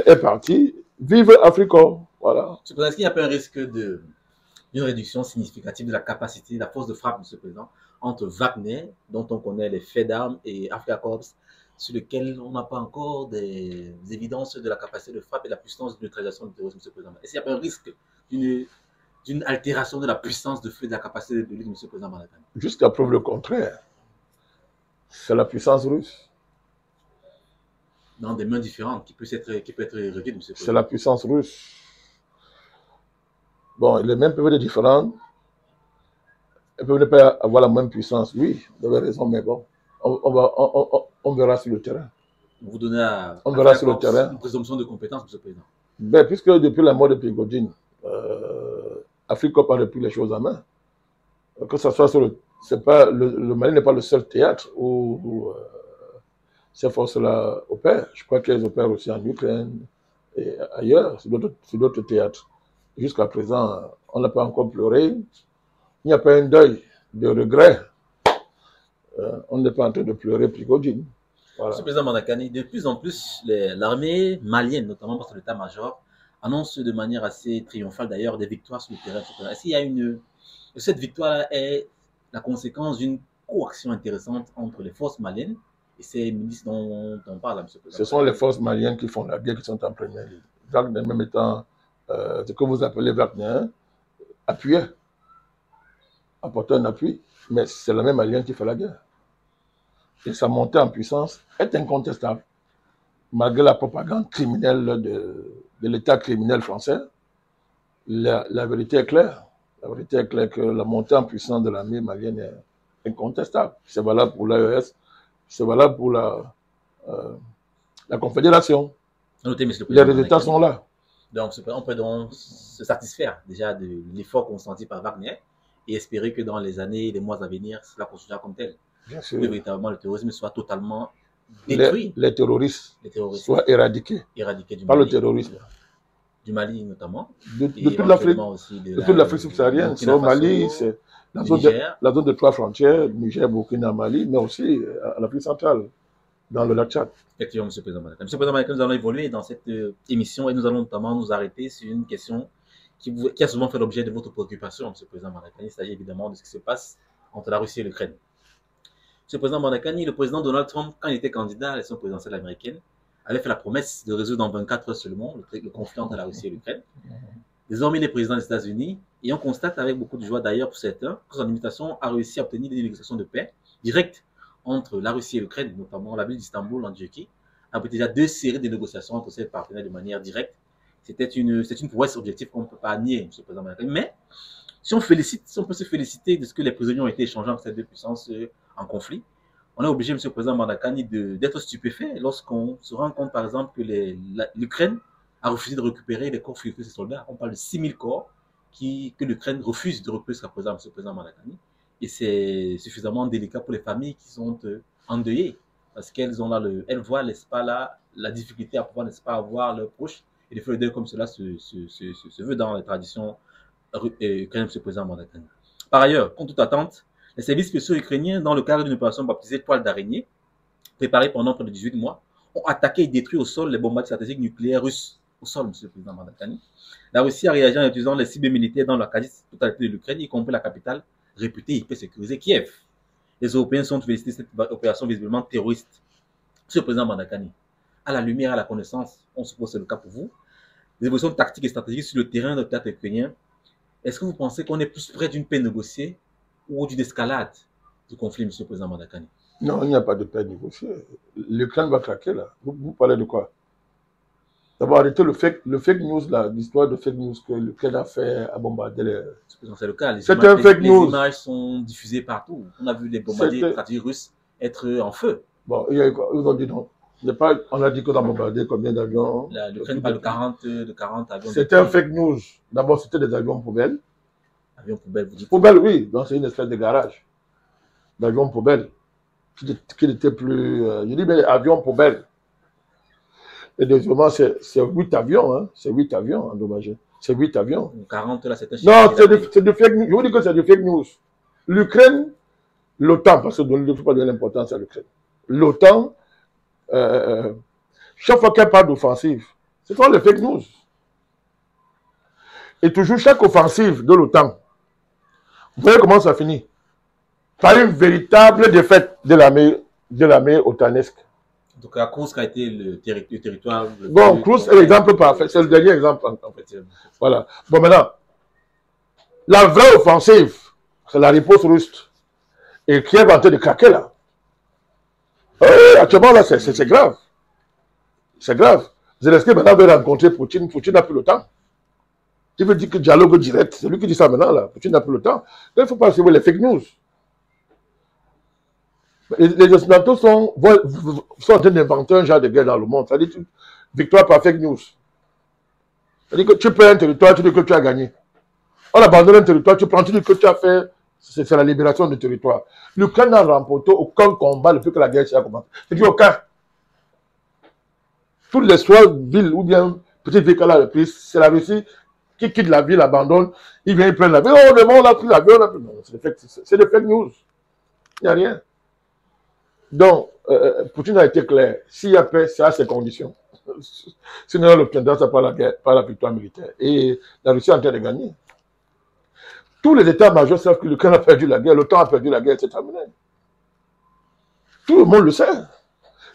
est parti. Vive Africa. Voilà. Est-ce qu'il n'y a pas un risque d'une réduction significative de la capacité, de la force de frappe, Monsieur le Président, entre Wagner, dont on connaît les faits d'armes, et Africa Corps, sur lequel on n'a pas encore des évidences de la capacité de frappe et de la puissance de neutralisation du terrorisme, Monsieur le Président? Est-ce qu'il n'y a pas un risque d'une altération de la puissance de feu et de la capacité de lutte, Monsieur le Président Malakani? Jusqu'à preuve le contraire. C'est la puissance russe. Dans des mains différentes, qui peut être réduite, Monsieur le Président. C'est la puissance russe. Bon, les mêmes peuvent être différentes. Elles peuvent ne pas avoir la même puissance. Oui, vous avez raison, mais bon, on verra sur le terrain. Vous donnez on verra sur le terrain une présomption de compétence, Monsieur le Président. Ben, puisque depuis la mort de Prigogine, Africa a repris les choses en main. Que ce soit sur le Mali n'est pas le seul théâtre où ces forces-là opèrent. Je crois qu'elles opèrent aussi en Ukraine et ailleurs, sur d'autres théâtres. Jusqu'à présent, on n'a pas encore pleuré. Il n'y a pas un deuil de regret. On n'est pas en train de pleurer Prigogine. Voilà. Monsieur le Président Malakani, de plus en plus, l'armée malienne, notamment parce que l'état-major, annonce de manière assez triomphale d'ailleurs des victoires sur le terrain. Est-ce qu'il y a cette victoire est la conséquence d'une coaction intéressante entre les forces maliennes et ces milices dont on parle, Monsieur le Président? Ce sont les forces maliennes qui font la guerre, qui sont en première ligne. Wagner, même étant ce que vous appelez Wagner, appuyé, apporter un appui, mais c'est la même alliance qui fait la guerre. Et sa montée en puissance est incontestable. Malgré la propagande criminelle de l'État criminel français, la vérité est claire. La vérité est claire que la montée en puissance de l'armée malienne est incontestable. C'est valable pour l'AES, c'est valable pour la Confédération. Notez, Les résultats sont là. Donc, on peut donc se satisfaire déjà de l'effort consenti par Wagner et espérer que dans les années et les mois à venir, cela continuera comme tel. Bien sûr. Que véritablement le terrorisme soit totalement détruit. Les terroristes soient éradiqués du par Mali, le terrorisme. Du Mali notamment. De toute l'Afrique subsaharienne. C'est au Mali, c'est la zone de 3 frontières, Niger, Burkina, Mali, mais aussi à l'Afrique centrale, dans le lac Tchad. Effectivement, M. le Président Madaka. M. le Président Madaka, nous allons évoluer dans cette émission et nous allons notamment nous arrêter sur une question qui a souvent fait l'objet de votre préoccupation, M. le Président Madaka. Il s'agit évidemment de ce qui se passe entre la Russie et l'Ukraine. M. le Président Madakani, le président Donald Trump, quand il était candidat à l'élection présidentielle américaine, avait fait la promesse de résoudre en 24 heures seulement le conflit entre la Russie et l'Ukraine. Désormais, il est président des États-Unis et on constate avec beaucoup de joie d'ailleurs pour certains que son administration a réussi à obtenir des négociations de paix directes entre la Russie et l'Ukraine, notamment la ville d'Istanbul en Turquie, a déjà 2 séries de négociations entre ces partenaires de manière directe. C'est une prouesse objective qu'on ne peut pas nier, M. le Président Madaka. Mais si on peut se féliciter de ce que les prisonniers ont été échangés entre ces 2 puissances en conflit, on est obligé, M. le Président Madakani, d'être stupéfait lorsqu'on se rend compte, par exemple, que l'Ukraine a refusé de récupérer les corps fluides de ses soldats. On parle de 6000 corps que l'Ukraine refuse de récupérer jusqu'à présent, M. le Président Madakani. Et c'est suffisamment délicat pour les familles qui sont endeuillées, parce qu'elles ont là elles voient, n'est-ce pas, là, la difficulté à pouvoir, n'est-ce pas, avoir leurs proches, et de faire le deuil comme cela se veut dans les traditions ukrainiennes, M. le Président Madakani. Par ailleurs, contre toute attente, les services spéciaux ukrainiens, dans le cadre d'une opération baptisée Toile d'araignée, préparée pendant près de 18 mois, ont attaqué et détruit au sol les bombardements stratégiques nucléaires russes. Au sol, M. le Président Madakani. La Russie a réagi en utilisant les cibles militaires dans la quasi-totalité de l'Ukraine, y compris la capitale réputée hyper sécurisée, Kiev. Les Européens sont félicités de cette opération visiblement terroriste. M. le Président Madakani, à la lumière, à la connaissance, on suppose que c'est le cas pour vous, des évolutions tactiques et stratégiques sur le terrain de théâtre ukrainien, est-ce que vous pensez qu'on est plus près d'une paix négociée ou d'une escalade du conflit, M. le Président Madakani? Non, il n'y a pas de paix négociée. L'Ukraine va craquer là. Vous parlez de quoi? D'abord, arrêtez le fake news, l'histoire de fake news que l'Ukraine a fait à bombarder les... C'est le cas. C'est un fake news. Les images sont diffusées partout. On a vu les bombardiers stratégiques russes être en feu. Bon, ils ont dit non. On a dit qu'on a bombardé combien d'avions? L'Ukraine parle de 40 avions. C'était un fake news. D'abord, c'était des avions poubelles. Avions poubelles, vous dites? Poubelles, oui. Donc, c'est une espèce de garage d'avions poubelles qui n'était plus... je dis, mais avions poubelles. Et deuxièmement, c'est 8 avions, hein. C'est 8 avions endommagés. C'est 8 avions. 40 là, c'est un chiffre. Non, c'est du fake news. Je vous dis que c'est du fake news. L'Ukraine, l'OTAN, parce que je ne faut pas donner l'importance à l'Ukraine. L'OTAN, chaque fois qu'elle parle d'offensive, c'est toujours les fake news. Et toujours chaque offensive de l'OTAN, vous voyez comment ça finit? Par une véritable défaite de l'armée otanesque. Donc, la Kursk a été le territoire... Bon, Kursk est l'exemple parfait. C'est le dernier exemple, en fait. Voilà. Bon, maintenant, la vraie offensive, c'est la riposte russe. Et Kiev est en train de craquer, là. Actuellement, là, c'est grave. C'est grave. Zelensky, maintenant, veut rencontrer Poutine. Poutine n'a plus le temps. Tu veux dire que dialogue direct, c'est lui qui dit ça maintenant, là. Poutine n'a plus le temps. Il ne faut pas suivre les fake news. Les Occidentaux sont en train d'inventer un genre de guerre dans le monde. C'est-à-dire victoire par fake news. C'est-à-dire que tu perds un territoire, tu dis que tu as gagné. On abandonne un territoire, tu prends, tu dis que tu as fait, c'est la libération du territoire. L'Ukraine n'a remporté aucun combat depuis que la guerre s'est commencée. C'est-à-dire aucun. Toutes les soirs, villes ou bien petites villes qu'elle a reprises, c'est la Russie qui quitte la ville, abandonne, ils viennent prendre la ville. Oh, le monde a pris l'avion, on a pris. Non, c'est des fake news. Il n'y a rien. Donc, Poutine a été clair. S'il y a paix, c'est à ses conditions. Sinon, elle obtiendra ça par la victoire militaire. Et la Russie est en train de gagner. Tous les États-majors savent que l'Ukraine a perdu la guerre, l'OTAN a perdu la guerre, c'est terminé. Tout le monde le sait.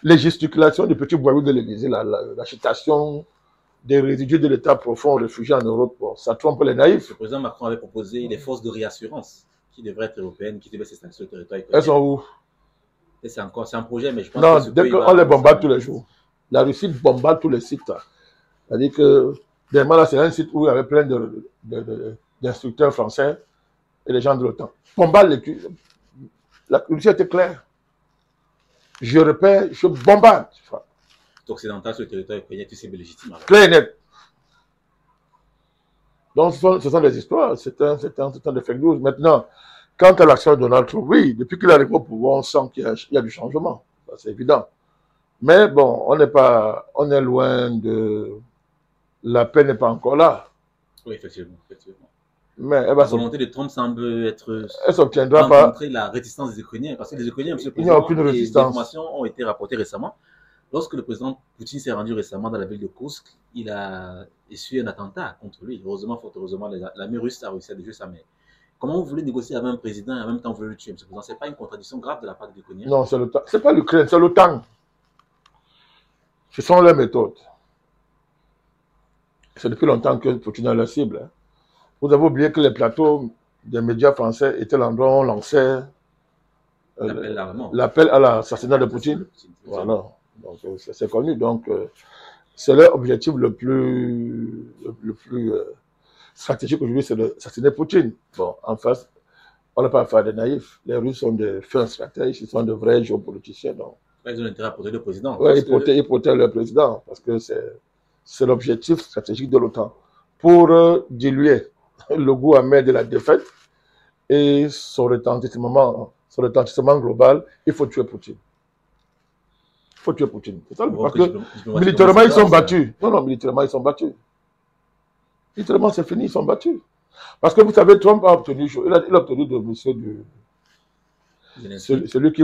Les gesticulations des petits voyous de l'Élysée, l'agitation des résidus de l'État profond réfugiés en Europe, bon, ça trompe les naïfs. Le président Macron avait proposé des forces de réassurance qui devraient être européennes, qui devaient s'installer sur le territoire ukrainien. Elles sont où? C'est un projet, mais je pense non, que... dès qu'on les bombarde tous les jours. La Russie bombarde tous les sites. C'est-à-dire que, dernièrement, là, c'est un site où il y avait plein d'instructeurs français et les gens de l'OTAN. Bombarde la Russie était claire. Je répète, je bombarde. Occidental sur le territoire ukrainien, tu sais, légitime. Clair et net. Donc, ce sont des histoires, c'est un des fake news. Maintenant, quant à l'action de Donald Trump, oui, depuis qu'il arrive au pouvoir, on sent qu'il y a du changement. C'est évident. Mais bon, on est loin de... La paix n'est pas encore là. Oui, effectivement. Effectivement. Mais la volonté de Trump semble être... Elle s'obtiendra pas. Montrer la résistance des Ukrainiens. Parce que les Ukrainiens, M. le Président, il n'y a aucune résistance. Les informations ont été rapportées récemment. Lorsque le président Poutine s'est rendu récemment dans la ville de Kursk, il a essuyé un attentat contre lui. Heureusement, fort heureusement, l'armée russe a réussi à déjouer ça. Mais comment vous voulez négocier avec un président et en même temps vous voulez le tuer, M. le Président? Ce n'est pas une contradiction grave de la part des Ukrainiens? Non, c'est l'OTAN. Ce n'est pas l'Ukraine, c'est l'OTAN. Ce sont leurs méthodes. C'est depuis longtemps que Poutine a la cible. Hein. Vous avez oublié que les plateaux des médias français étaient l'endroit où on lançait l'appel à l'assassinat de Poutine. Voilà. Donc, c'est connu. Donc, c'est leur objectif le plus stratégique aujourd'hui, c'est d'assassiner Poutine. Bon, en face, on n'a pas affaire des naïfs. Les Russes sont des fins stratèges, ils sont de vrais géopoliticiens. Donc. Ils ont intérêt à protéger le président. Oui, ils protègent le président, parce que c'est l'objectif stratégique de l'OTAN. Pour diluer le goût amer de la défaite et son retentissement global, il faut tuer Poutine. Il faut tuer Poutine. C'est ça, parce que militairement, ils sont battus. Non, militairement, ils sont battus. Militairement, c'est fini, ils sont battus. Parce que vous savez, Trump a obtenu, il a obtenu de monsieur celui qui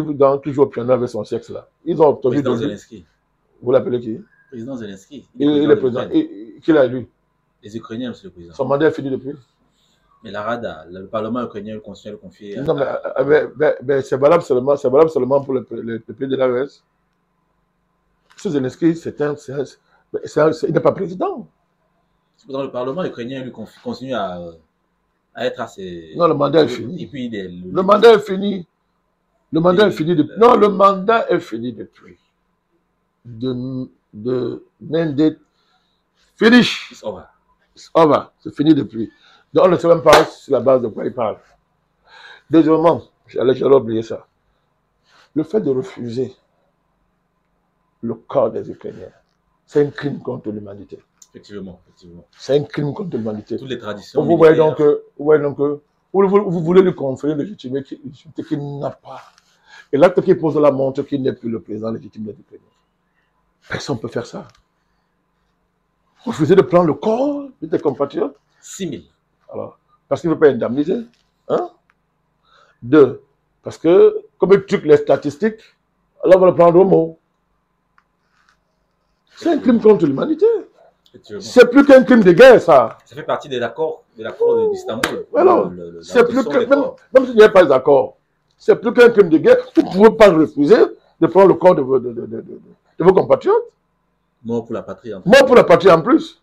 joue au piano avec son sexe là. Ils ont obtenu président Zelensky. Vous l'appelez qui? Président Zelensky. Il est président. Qui l'a élu? Les Ukrainiens, monsieur le président. Son mandat est fini depuis? Mais la Rada, le Parlement ukrainien continue à le confier. Non, mais c'est valable seulement pour les pays de l'AES. Ce Zelensky, il n'est pas président. Dans le Parlement ukrainien, lui continue à être assez... Non, le mandat est fini. Et puis, le mandat est fini. Le mandat est fini depuis. Non, le mandat est fini depuis. Mandate finish. It's over. It's over. C'est fini depuis. Donc, on ne sait même pas sur la base de quoi il parle. Deuxièmement, j'allais oublier ça. Le fait de refuser le corps des Ukrainiens, c'est un crime contre l'humanité. Effectivement, effectivement. C'est un crime contre l'humanité. Toutes les traditions. Vous voyez donc, vous voulez lui conférer une légitimité qu'il n'a pas. Et l'acte qui pose la montre qu'il n'est plus le président légitime des Ukrainiens. Personne ne peut faire ça. Refuser de prendre le corps de tes compatriotes. 6 000. Alors, parce qu'il ne veut pas indemniser. Hein? 2, parce que, comme il truc les statistiques, alors on va le prendre au mot. C'est un crime contre l'humanité. C'est plus qu'un crime de guerre, ça. Ça fait partie de l'accord d'Istanbul. Alors, c'est plus que, même s'il n'y a pas d'accord, c'est plus qu'un crime de guerre. Vous ne pouvez pas refuser de prendre le corps de vos compatriotes. Mort pour la patrie. Mort pour la patrie en plus.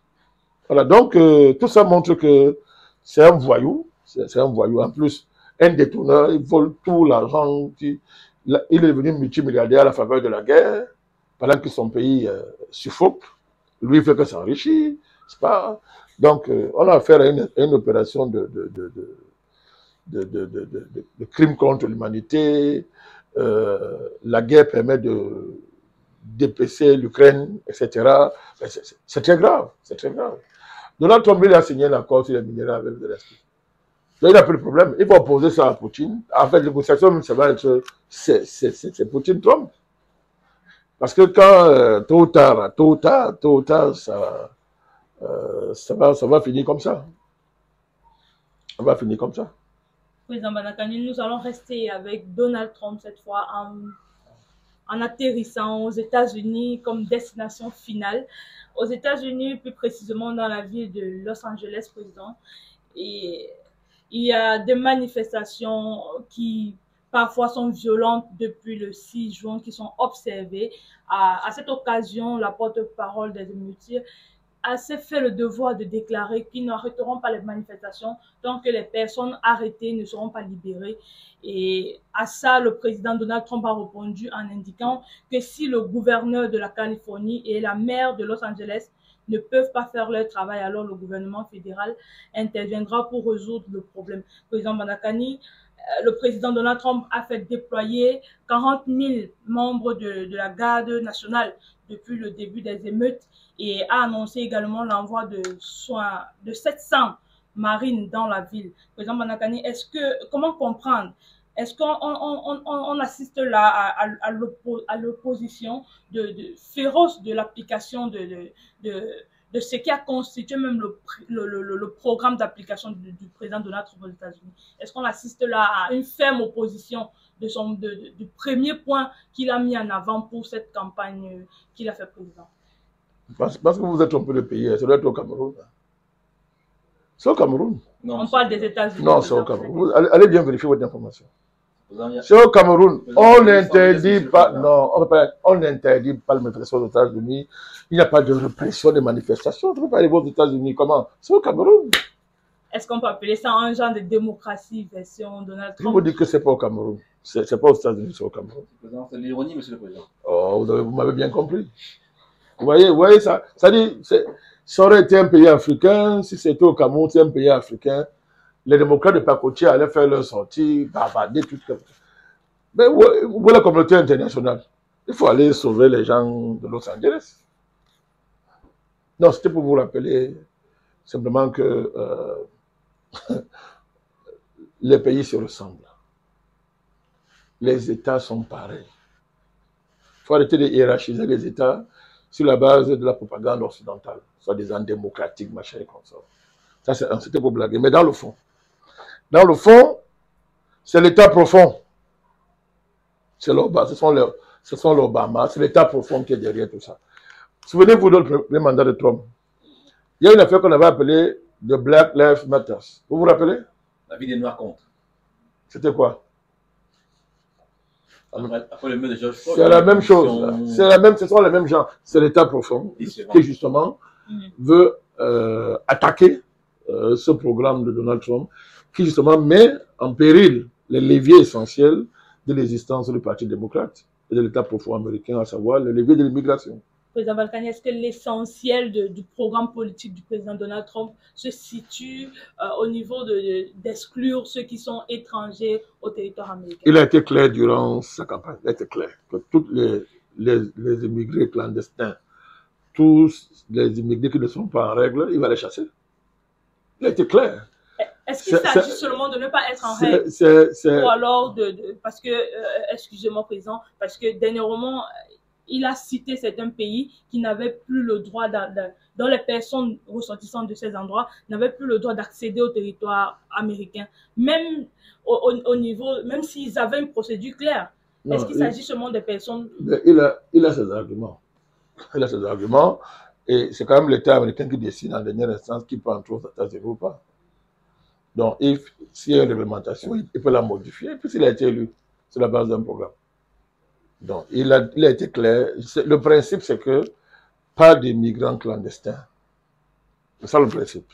Voilà, donc tout ça montre que c'est un voyou. C'est un voyou en plus. Un détourneur, il vole tout l'argent. Il est devenu multimilliardaire à la faveur de la guerre, pendant que son pays suffoque. Lui, il fait que s'enrichir. Donc, on a affaire à une opération de crimes contre l'humanité. La guerre permet de d'épaisser l'Ukraine, etc. C'est très grave. C'est très grave. Donald Trump, il a signé un accord sur les minéraux avec Zelensky. Donc, il n'a plus de problème. Il va opposer ça à Poutine. En fait, la négociation, ça va être... C'est Poutine-Trump. Parce que quand, tôt ou tard, ça va finir comme ça. Ça va finir comme ça. Président Banakani, nous allons rester avec Donald Trump cette fois en atterrissant aux États-Unis comme destination finale. Aux États-Unis, plus précisément dans la ville de Los Angeles, président. Et il y a des manifestations qui parfois sont violentes depuis le 6 juin qui sont observées. À cette occasion, la porte-parole des émeutiers a fait le devoir de déclarer qu'ils n'arrêteront pas les manifestations tant que les personnes arrêtées ne seront pas libérées. Et à ça, le président Donald Trump a répondu en indiquant que si le gouverneur de la Californie et la maire de Los Angeles ne peuvent pas faire leur travail, alors le gouvernement fédéral interviendra pour résoudre le problème. Président Banakani, le président Donald Trump a fait déployer 40 000 membres de la garde nationale depuis le début des émeutes et a annoncé également l'envoi de 700 marines dans la ville. Président Banakani, comment comprendre? Est-ce qu'on assiste là à l'opposition féroce de l'application de ce qui a constitué même le programme d'application du président Donald Trump aux États-Unis? Est-ce qu'on assiste là à une ferme opposition du premier point qu'il a mis en avant pour cette campagne qu'il a fait président? Parce que vous êtes trompé de pays, ça doit être au Cameroun. C'est au Cameroun. Non, on parle des États-Unis. Non, c'est au Cameroun. Allez bien vérifier votre information. C'est au Cameroun. On n'interdit pas, non, on n'interdit pas la manifestation aux États-Unis. Il n'y a pas de répression des manifestations. Tu ne peux pas aller aux États-Unis. Comment? C'est au Cameroun. Est-ce qu'on peut appeler ça un genre de démocratie version Donald Trump? Je vous dis que ce n'est pas au Cameroun. Ce n'est pas aux États-Unis, c'est au Cameroun. C'est l'ironie, monsieur le président. Oh, vous m'avez bien compris. Vous voyez ça? Ça dit, ça aurait été un pays africain. Si c'était au Cameroun, c'est un pays africain. Les démocrates de Pacotier allaient faire leur sortie, bavarder, tout ça. Mais où est la communauté internationale? Il faut aller sauver les gens de Los Angeles. Non, c'était pour vous rappeler simplement que les pays se ressemblent. Les États sont pareils. Il faut arrêter de hiérarchiser les États sur la base de la propagande occidentale, soi-disant démocratique, machin et comme ça. Ça, c'était pour blaguer. Mais dans le fond, c'est l'État profond. C'est l'Obama, c'est l'État profond qui est derrière tout ça. Souvenez-vous du premier mandat de Trump. Il y a une affaire qu'on avait appelée The Black Lives Matter. Vous vous rappelez? La vie des Noirs compte. C'était quoi? Après le meurtre de George Floyd. C'est la même chose. Ce sont les mêmes gens. C'est l'État profond qui justement veut attaquer ce programme de Donald Trump, qui justement met en péril les leviers essentiels de l'existence du Parti démocrate et de l'État profond américain, à savoir le levier de l'immigration. Président Balkany, est-ce que l'essentiel du programme politique du président Donald Trump se situe au niveau d'exclure ceux qui sont étrangers au territoire américain? Il a été clair durant sa campagne, il a été clair que tous les immigrés clandestins, tous les immigrés qui ne sont pas en règle, il va les chasser. Il a été clair. Est-ce qu'il s'agit seulement de ne pas être en règle? Ou alors parce que, excusez-moi président, parce que dernièrement, il a cité certains pays qui n'avaient plus le droit, dont les personnes ressortissantes de ces endroits n'avaient plus le droit d'accéder au territoire américain, même au niveau, même s'ils avaient une procédure claire. Est-ce qu'il s'agit seulement de personnes... Il a ses arguments. Il a ses arguments. Et c'est quand même l'État américain qui décide en dernière instance qui peut entrer aux États-Unis ou pas. Donc, s'il y a une réglementation, il peut la modifier, puisqu'il a été élu sur la base d'un programme. Donc, il a été clair. Le principe, c'est que pas de migrants clandestins. C'est ça le principe.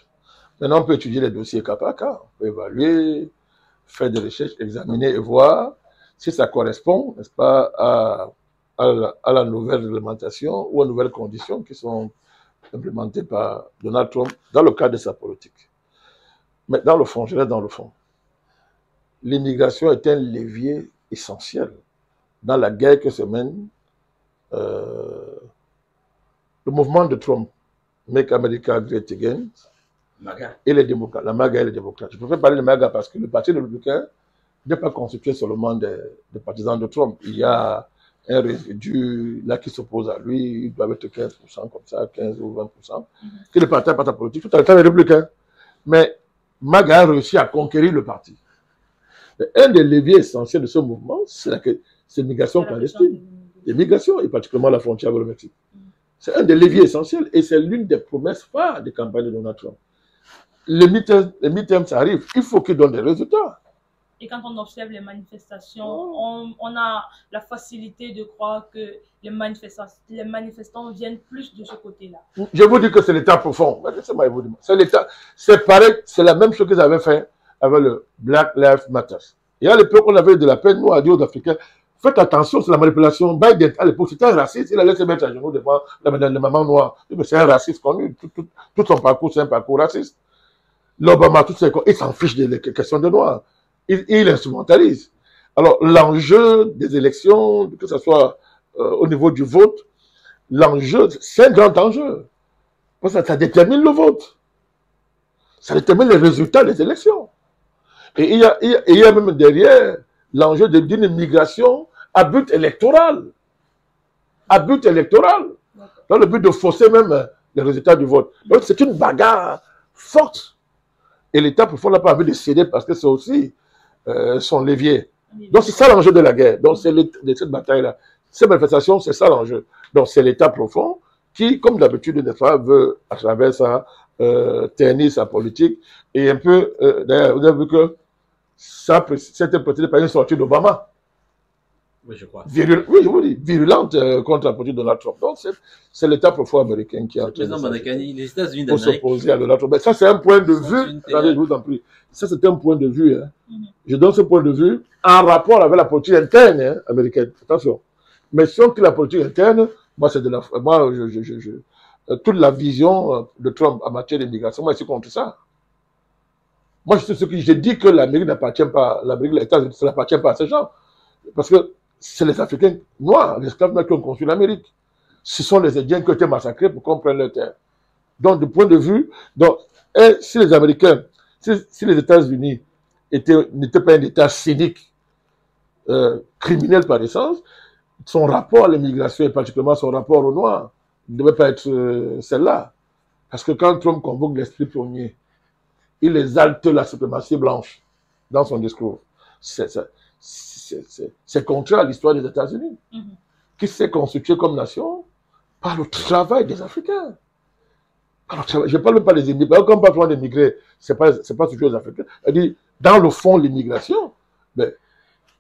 Maintenant, on peut étudier les dossiers cas par cas. On peut évaluer, faire des recherches, examiner et voir si ça correspond, n'est-ce pas, à la nouvelle réglementation ou aux nouvelles conditions qui sont implémentées par Donald Trump dans le cadre de sa politique. Mais dans le fond, je reste dans le fond. L'immigration est un levier essentiel dans la guerre que se mène le mouvement de Trump, Make America Great Again, et les démocrates, la MAGA et les démocrates. Je préfère parler de MAGA parce que le Parti républicain n'est pas constitué seulement des partisans de Trump. Il y a un résidu là qui s'oppose à lui, il doit être 15% comme ça, 15 ou 20%, qui ne partage pas ta politique, tout à l'État républicain. Mais MAGA a réussi à conquérir le parti. Mais un des leviers essentiels de ce mouvement, c'est l'immigration clandestine. L'immigration, et particulièrement la frontière avec le Mexique. C'est un des leviers essentiels et c'est l'une des promesses phares des campagnes de Donald Trump. Les midterms, ça arrive, il faut qu'ils donnent des résultats. Et quand on observe les manifestations, on a la facilité de croire que les manifestants viennent plus de ce côté-là. Je vous dis que c'est l'État profond. C'est l'État. C'est pareil, c'est la même chose qu'ils avaient fait avec le Black Lives Matter. Et à l'époque, on avait de la peine, nous, à dire aux Africains, faites attention, c'est la manipulation. Biden, à l'époque, c'était un raciste. Il allait se mettre à genoux devant la maman noire. C'est un raciste connu. Tout son parcours, c'est un parcours raciste. L'Obama, il s'en fiche des questions de noirs. Il instrumentalise. Alors, l'enjeu des élections, que ce soit au niveau du vote, l'enjeu, c'est un grand enjeu. Parce que ça détermine le vote. Ça détermine les résultats des élections. Et il y a même derrière l'enjeu d'une immigration à but électoral. À but électoral. Dans le but de fausser même les résultats du vote. Donc, c'est une bagarre forte. Et l'État, pour n'a pas envie de céder parce que c'est aussi son levier. Donc, c'est ça l'enjeu de la guerre. Donc, c'est de cette bataille-là. Ces manifestations, c'est ça l'enjeu. Donc, c'est l'État profond qui, comme d'habitude, veut, à travers ça, ternir sa politique. Et un peu, d'ailleurs, vous avez vu que c'était peut-être pas une sortie d'Obama. Oui, je crois. Oui, je vous dis, virulente contre la politique de Donald Trump. Donc, c'est l'État profond américain qui a... Président Mandakani, les États-Unis pour d'Amérique... s'opposer à Donald Trump. Mais ça, c'est un point de vue... Attendez, je vous en prie. Ça, c'est un point de vue. Hein. Je donne ce point de vue en rapport avec la politique interne hein, américaine. Attention. Mais si on quitte la politique interne, moi, c'est de la... Moi, toute la vision de Trump en matière d'immigration, moi, je suis contre ça. Moi, je dis que l'Amérique n'appartient pas... L'Amérique, les États-Unis, ça n'appartient pas à ces gens. Parce que c'est les Africains noirs, les esclaves noirs qui ont construit l'Amérique. Ce sont les Indiens qui ont été massacrés pour qu'on prenne leur terre. Donc, du point de vue, si les Américains, si les États-Unis n'étaient pas un État cynique, criminel par essence, son rapport à l'immigration et particulièrement son rapport aux Noirs ne devait pas être celle-là. Parce que quand Trump convoque l'esprit pionnier, il exalte la suprématie blanche dans son discours. C'est contraire à l'histoire des États-Unis, qui s'est constituée comme nation par le travail des Africains. Je ne parle même pas des immigrés. Quand on parle d'immigrés, ce n'est pas surtout les Africains. C'est-à-dire, dans le fond, l'immigration,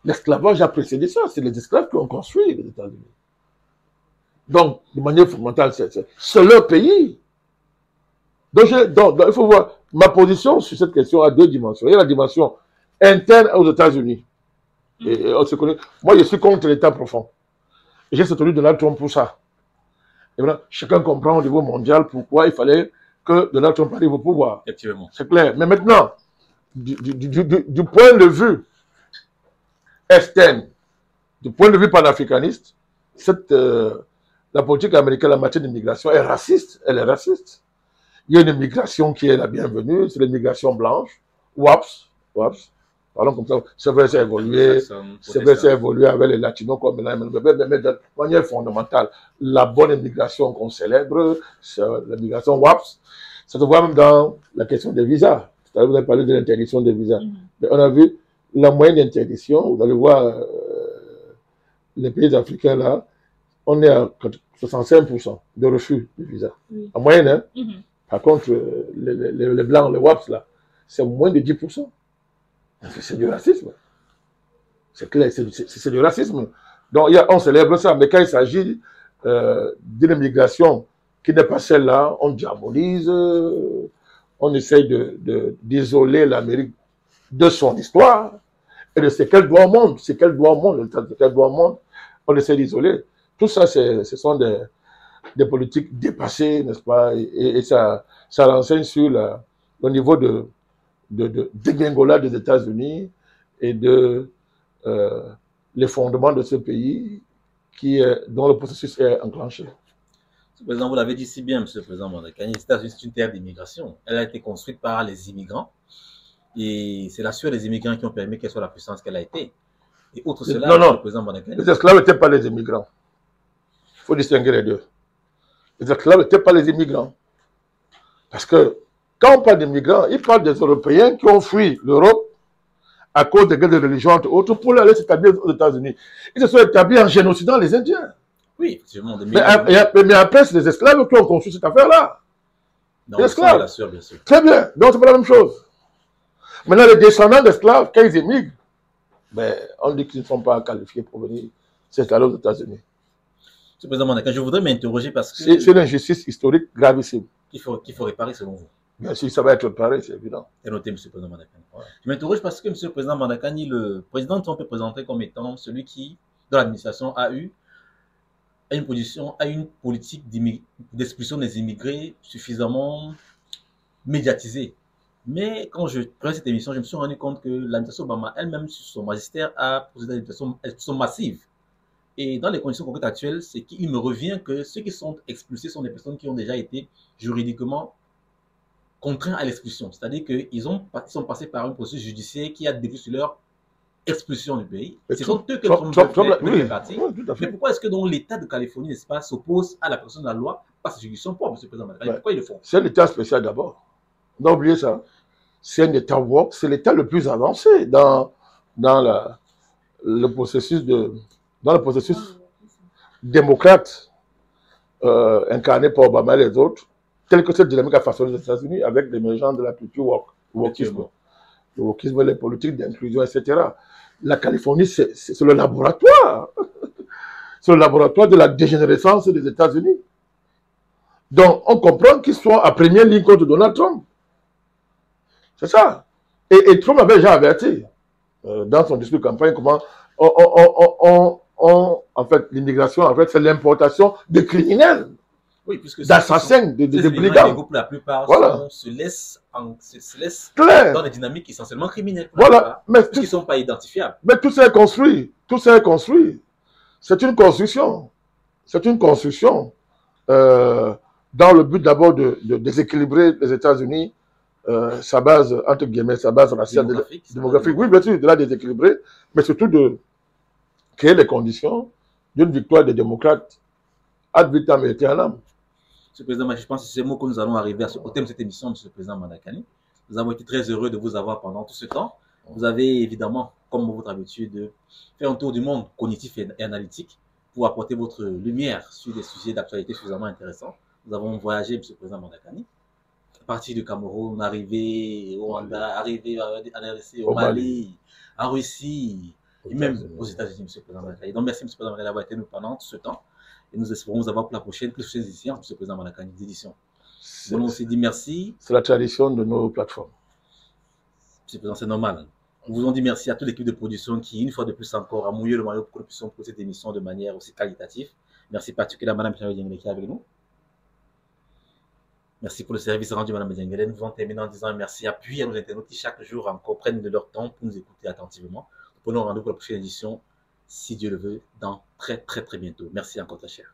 l'esclavage a précédé ça. C'est les esclaves qui ont construit les États-Unis. Donc, de manière fondamentale, c'est leur pays. Donc, il faut voir, ma position sur cette question a deux dimensions. Il y a la dimension interne aux États-Unis. Et on se connaît. Moi, je suis contre l'État profond. Et j'ai soutenu Donald Trump pour ça. Et voilà, chacun comprend au niveau mondial pourquoi il fallait que Donald Trump arrive au pouvoir. Effectivement. C'est clair. Mais maintenant, du point de vue externe, du point de vue panafricaniste, la politique américaine en matière d'immigration est raciste. Elle est raciste. Il y a une immigration qui est la bienvenue, c'est l'immigration blanche. WAPS. Parlons comme ça. C'est vrai, ça a évolué. C'est vrai, ça a évolué avec les latinos comme là. Mais de manière fondamentale, la bonne immigration qu'on célèbre, c'est l'immigration WAPS. Ça se voit même dans la question des visas. Tout à l'heure, vous avez parlé de l'interdiction des visas. Mais on a vu la moyenne d'interdiction. Vous allez voir les pays africains là, on est à 65% de refus de visas. En moyenne, hein. Par contre, les blancs, les WAPS là, c'est moins de 10%. C'est du racisme. C'est clair, c'est du racisme. Donc, on célèbre ça, mais quand il s'agit d'une immigration qui n'est pas celle-là, on diabolise, on essaye d'isoler l'Amérique de son histoire et de ce qu'elle doit au monde. Ce qu'elle doit au monde, on essaie d'isoler. Tout ça, ce sont des politiques dépassées, n'est-ce pas? Et ça renseigne sur le niveau de dégringolade des États-Unis et les fondements de ce pays dont le processus est enclenché. Monsieur le Président, vous l'avez dit si bien, Monsieur le Président Mandakani, les États-Unis, c'est une terre d'immigration. Elle a été construite par les immigrants et c'est la sueur des immigrants qui ont permis qu'elle soit la puissance qu'elle a été. Et outre cela, Monsieur le Président Mandakani... Les esclaves n'étaient pas les immigrants. Il faut distinguer les deux. Les esclaves n'étaient pas les immigrants. Parce que quand on parle d'immigrants, il parle des Européens qui ont fui l'Europe à cause des guerres de religion entre autres pour aller s'établir aux États-Unis. Ils se sont établis en génocidant les Indiens. Oui, effectivement. Mais après, c'est les esclaves qui ont construit cette affaire-là. Les esclaves. La sueur, bien sûr. Très bien. Donc, c'est pas la même chose. Maintenant, les descendants d'esclaves, quand ils émigrent, on dit qu'ils ne sont pas qualifiés pour venir s'installer aux États-Unis. Monsieur le Président Mandakani, je voudrais m'interroger parce que... C'est une injustice historique gravissime. Qu'il faut réparer selon vous. Bien sûr, ça va être réparé, c'est évident. C'est noté, Monsieur le Président Mandakani. Ouais. Je m'interroge parce que, Monsieur le Président Mandakani, le président Trump est présenté comme étant celui qui dont l'administration a eu une politique d'expulsion des immigrés suffisamment médiatisée. Mais quand je prenais cette émission, je me suis rendu compte que l'administration Obama elle-même, sur son magistère, a procédé à des expulsions massives. Et dans les conditions concrètes actuelles, c'est qu'il me revient que ceux qui sont expulsés sont des personnes qui ont déjà été juridiquement contraints à l'expulsion. C'est-à-dire qu'ils sont passés par un processus judiciaire qui a débouché sur leur expulsion du pays. Ce sont eux que Trump veut faire partie. Mais pourquoi est-ce que donc l'État de Californie, n'est-ce pas, s'oppose à la personne de la loi par ses juridictions propres, M. le Président Madakaly? Pourquoi ils le font? C'est un État spécial d'abord. On n'a oublié ça. C'est un État woke, c'est l'État le plus avancé dans le processus démocrate incarné par Obama et les autres, tel que cette dynamique a façonné les États-Unis avec l'émergence de la culture wokisme. Le wokisme, les politiques d'inclusion, etc. La Californie, c'est le laboratoire. C'est le laboratoire de la dégénérescence des États-Unis. Donc, on comprend qu'ils sont à première ligne contre Donald Trump. C'est ça. Et Trump avait déjà averti dans son discours de campagne comment en fait, l'immigration, en fait, c'est l'importation de criminels, oui, d'assassins, de brigands. La plupart se laissent dans des dynamiques essentiellement criminelles. Voilà. Mais qui ne sont pas identifiables. Mais tout ça est construit. Tout ça est construit. C'est une construction. C'est une construction dans le but d'abord de déséquilibrer les États-Unis, sa base, entre guillemets, sa base raciale démographique. Oui, bien sûr, de la déséquilibrer, mais surtout de créer les conditions d'une victoire des démocrates ad vitam aeternam. Monsieur le Président, je pense que c'est ce mot que nous allons arriver au thème de cette émission, Monsieur le Président Madakaly. Nous avons été très heureux de vous avoir pendant tout ce temps. Vous avez évidemment, comme votre habitude, fait un tour du monde cognitif et analytique pour apporter votre lumière sur des sujets d'actualité suffisamment intéressants. Nous avons voyagé, Monsieur le Président Madakaly, à partir du Cameroun, arrivé au Rwanda, arrivé à RDC, au Mali, en Russie, et même aux États-Unis, M. le Président Madakaly. Donc, merci, M. le Président Madakaly, d'avoir été nous pendant tout ce temps. Et nous espérons vous avoir pour la prochaine, plus de éditions, M. le Président Madakaly, d'édition. Nous aussi dit merci. C'est la tradition de nos plateformes. M. le Président, c'est normal. Nous vous dit merci à toute l'équipe de production qui, une fois de plus encore, a mouillé le maillot pour que nous puissions poser cette émission de manière aussi qualitative. Merci particulièrement à Mme Djengele qui est avec nous. Merci pour le service rendu, Mme Djengele. Nous allons terminer en disant merci. Appui à nos internautes qui, chaque jour encore, prennent de leur temps pour nous écouter attentivement. Nous prenons rendez-vous pour la prochaine édition, si Dieu le veut, dans très bientôt. Merci encore, très cher.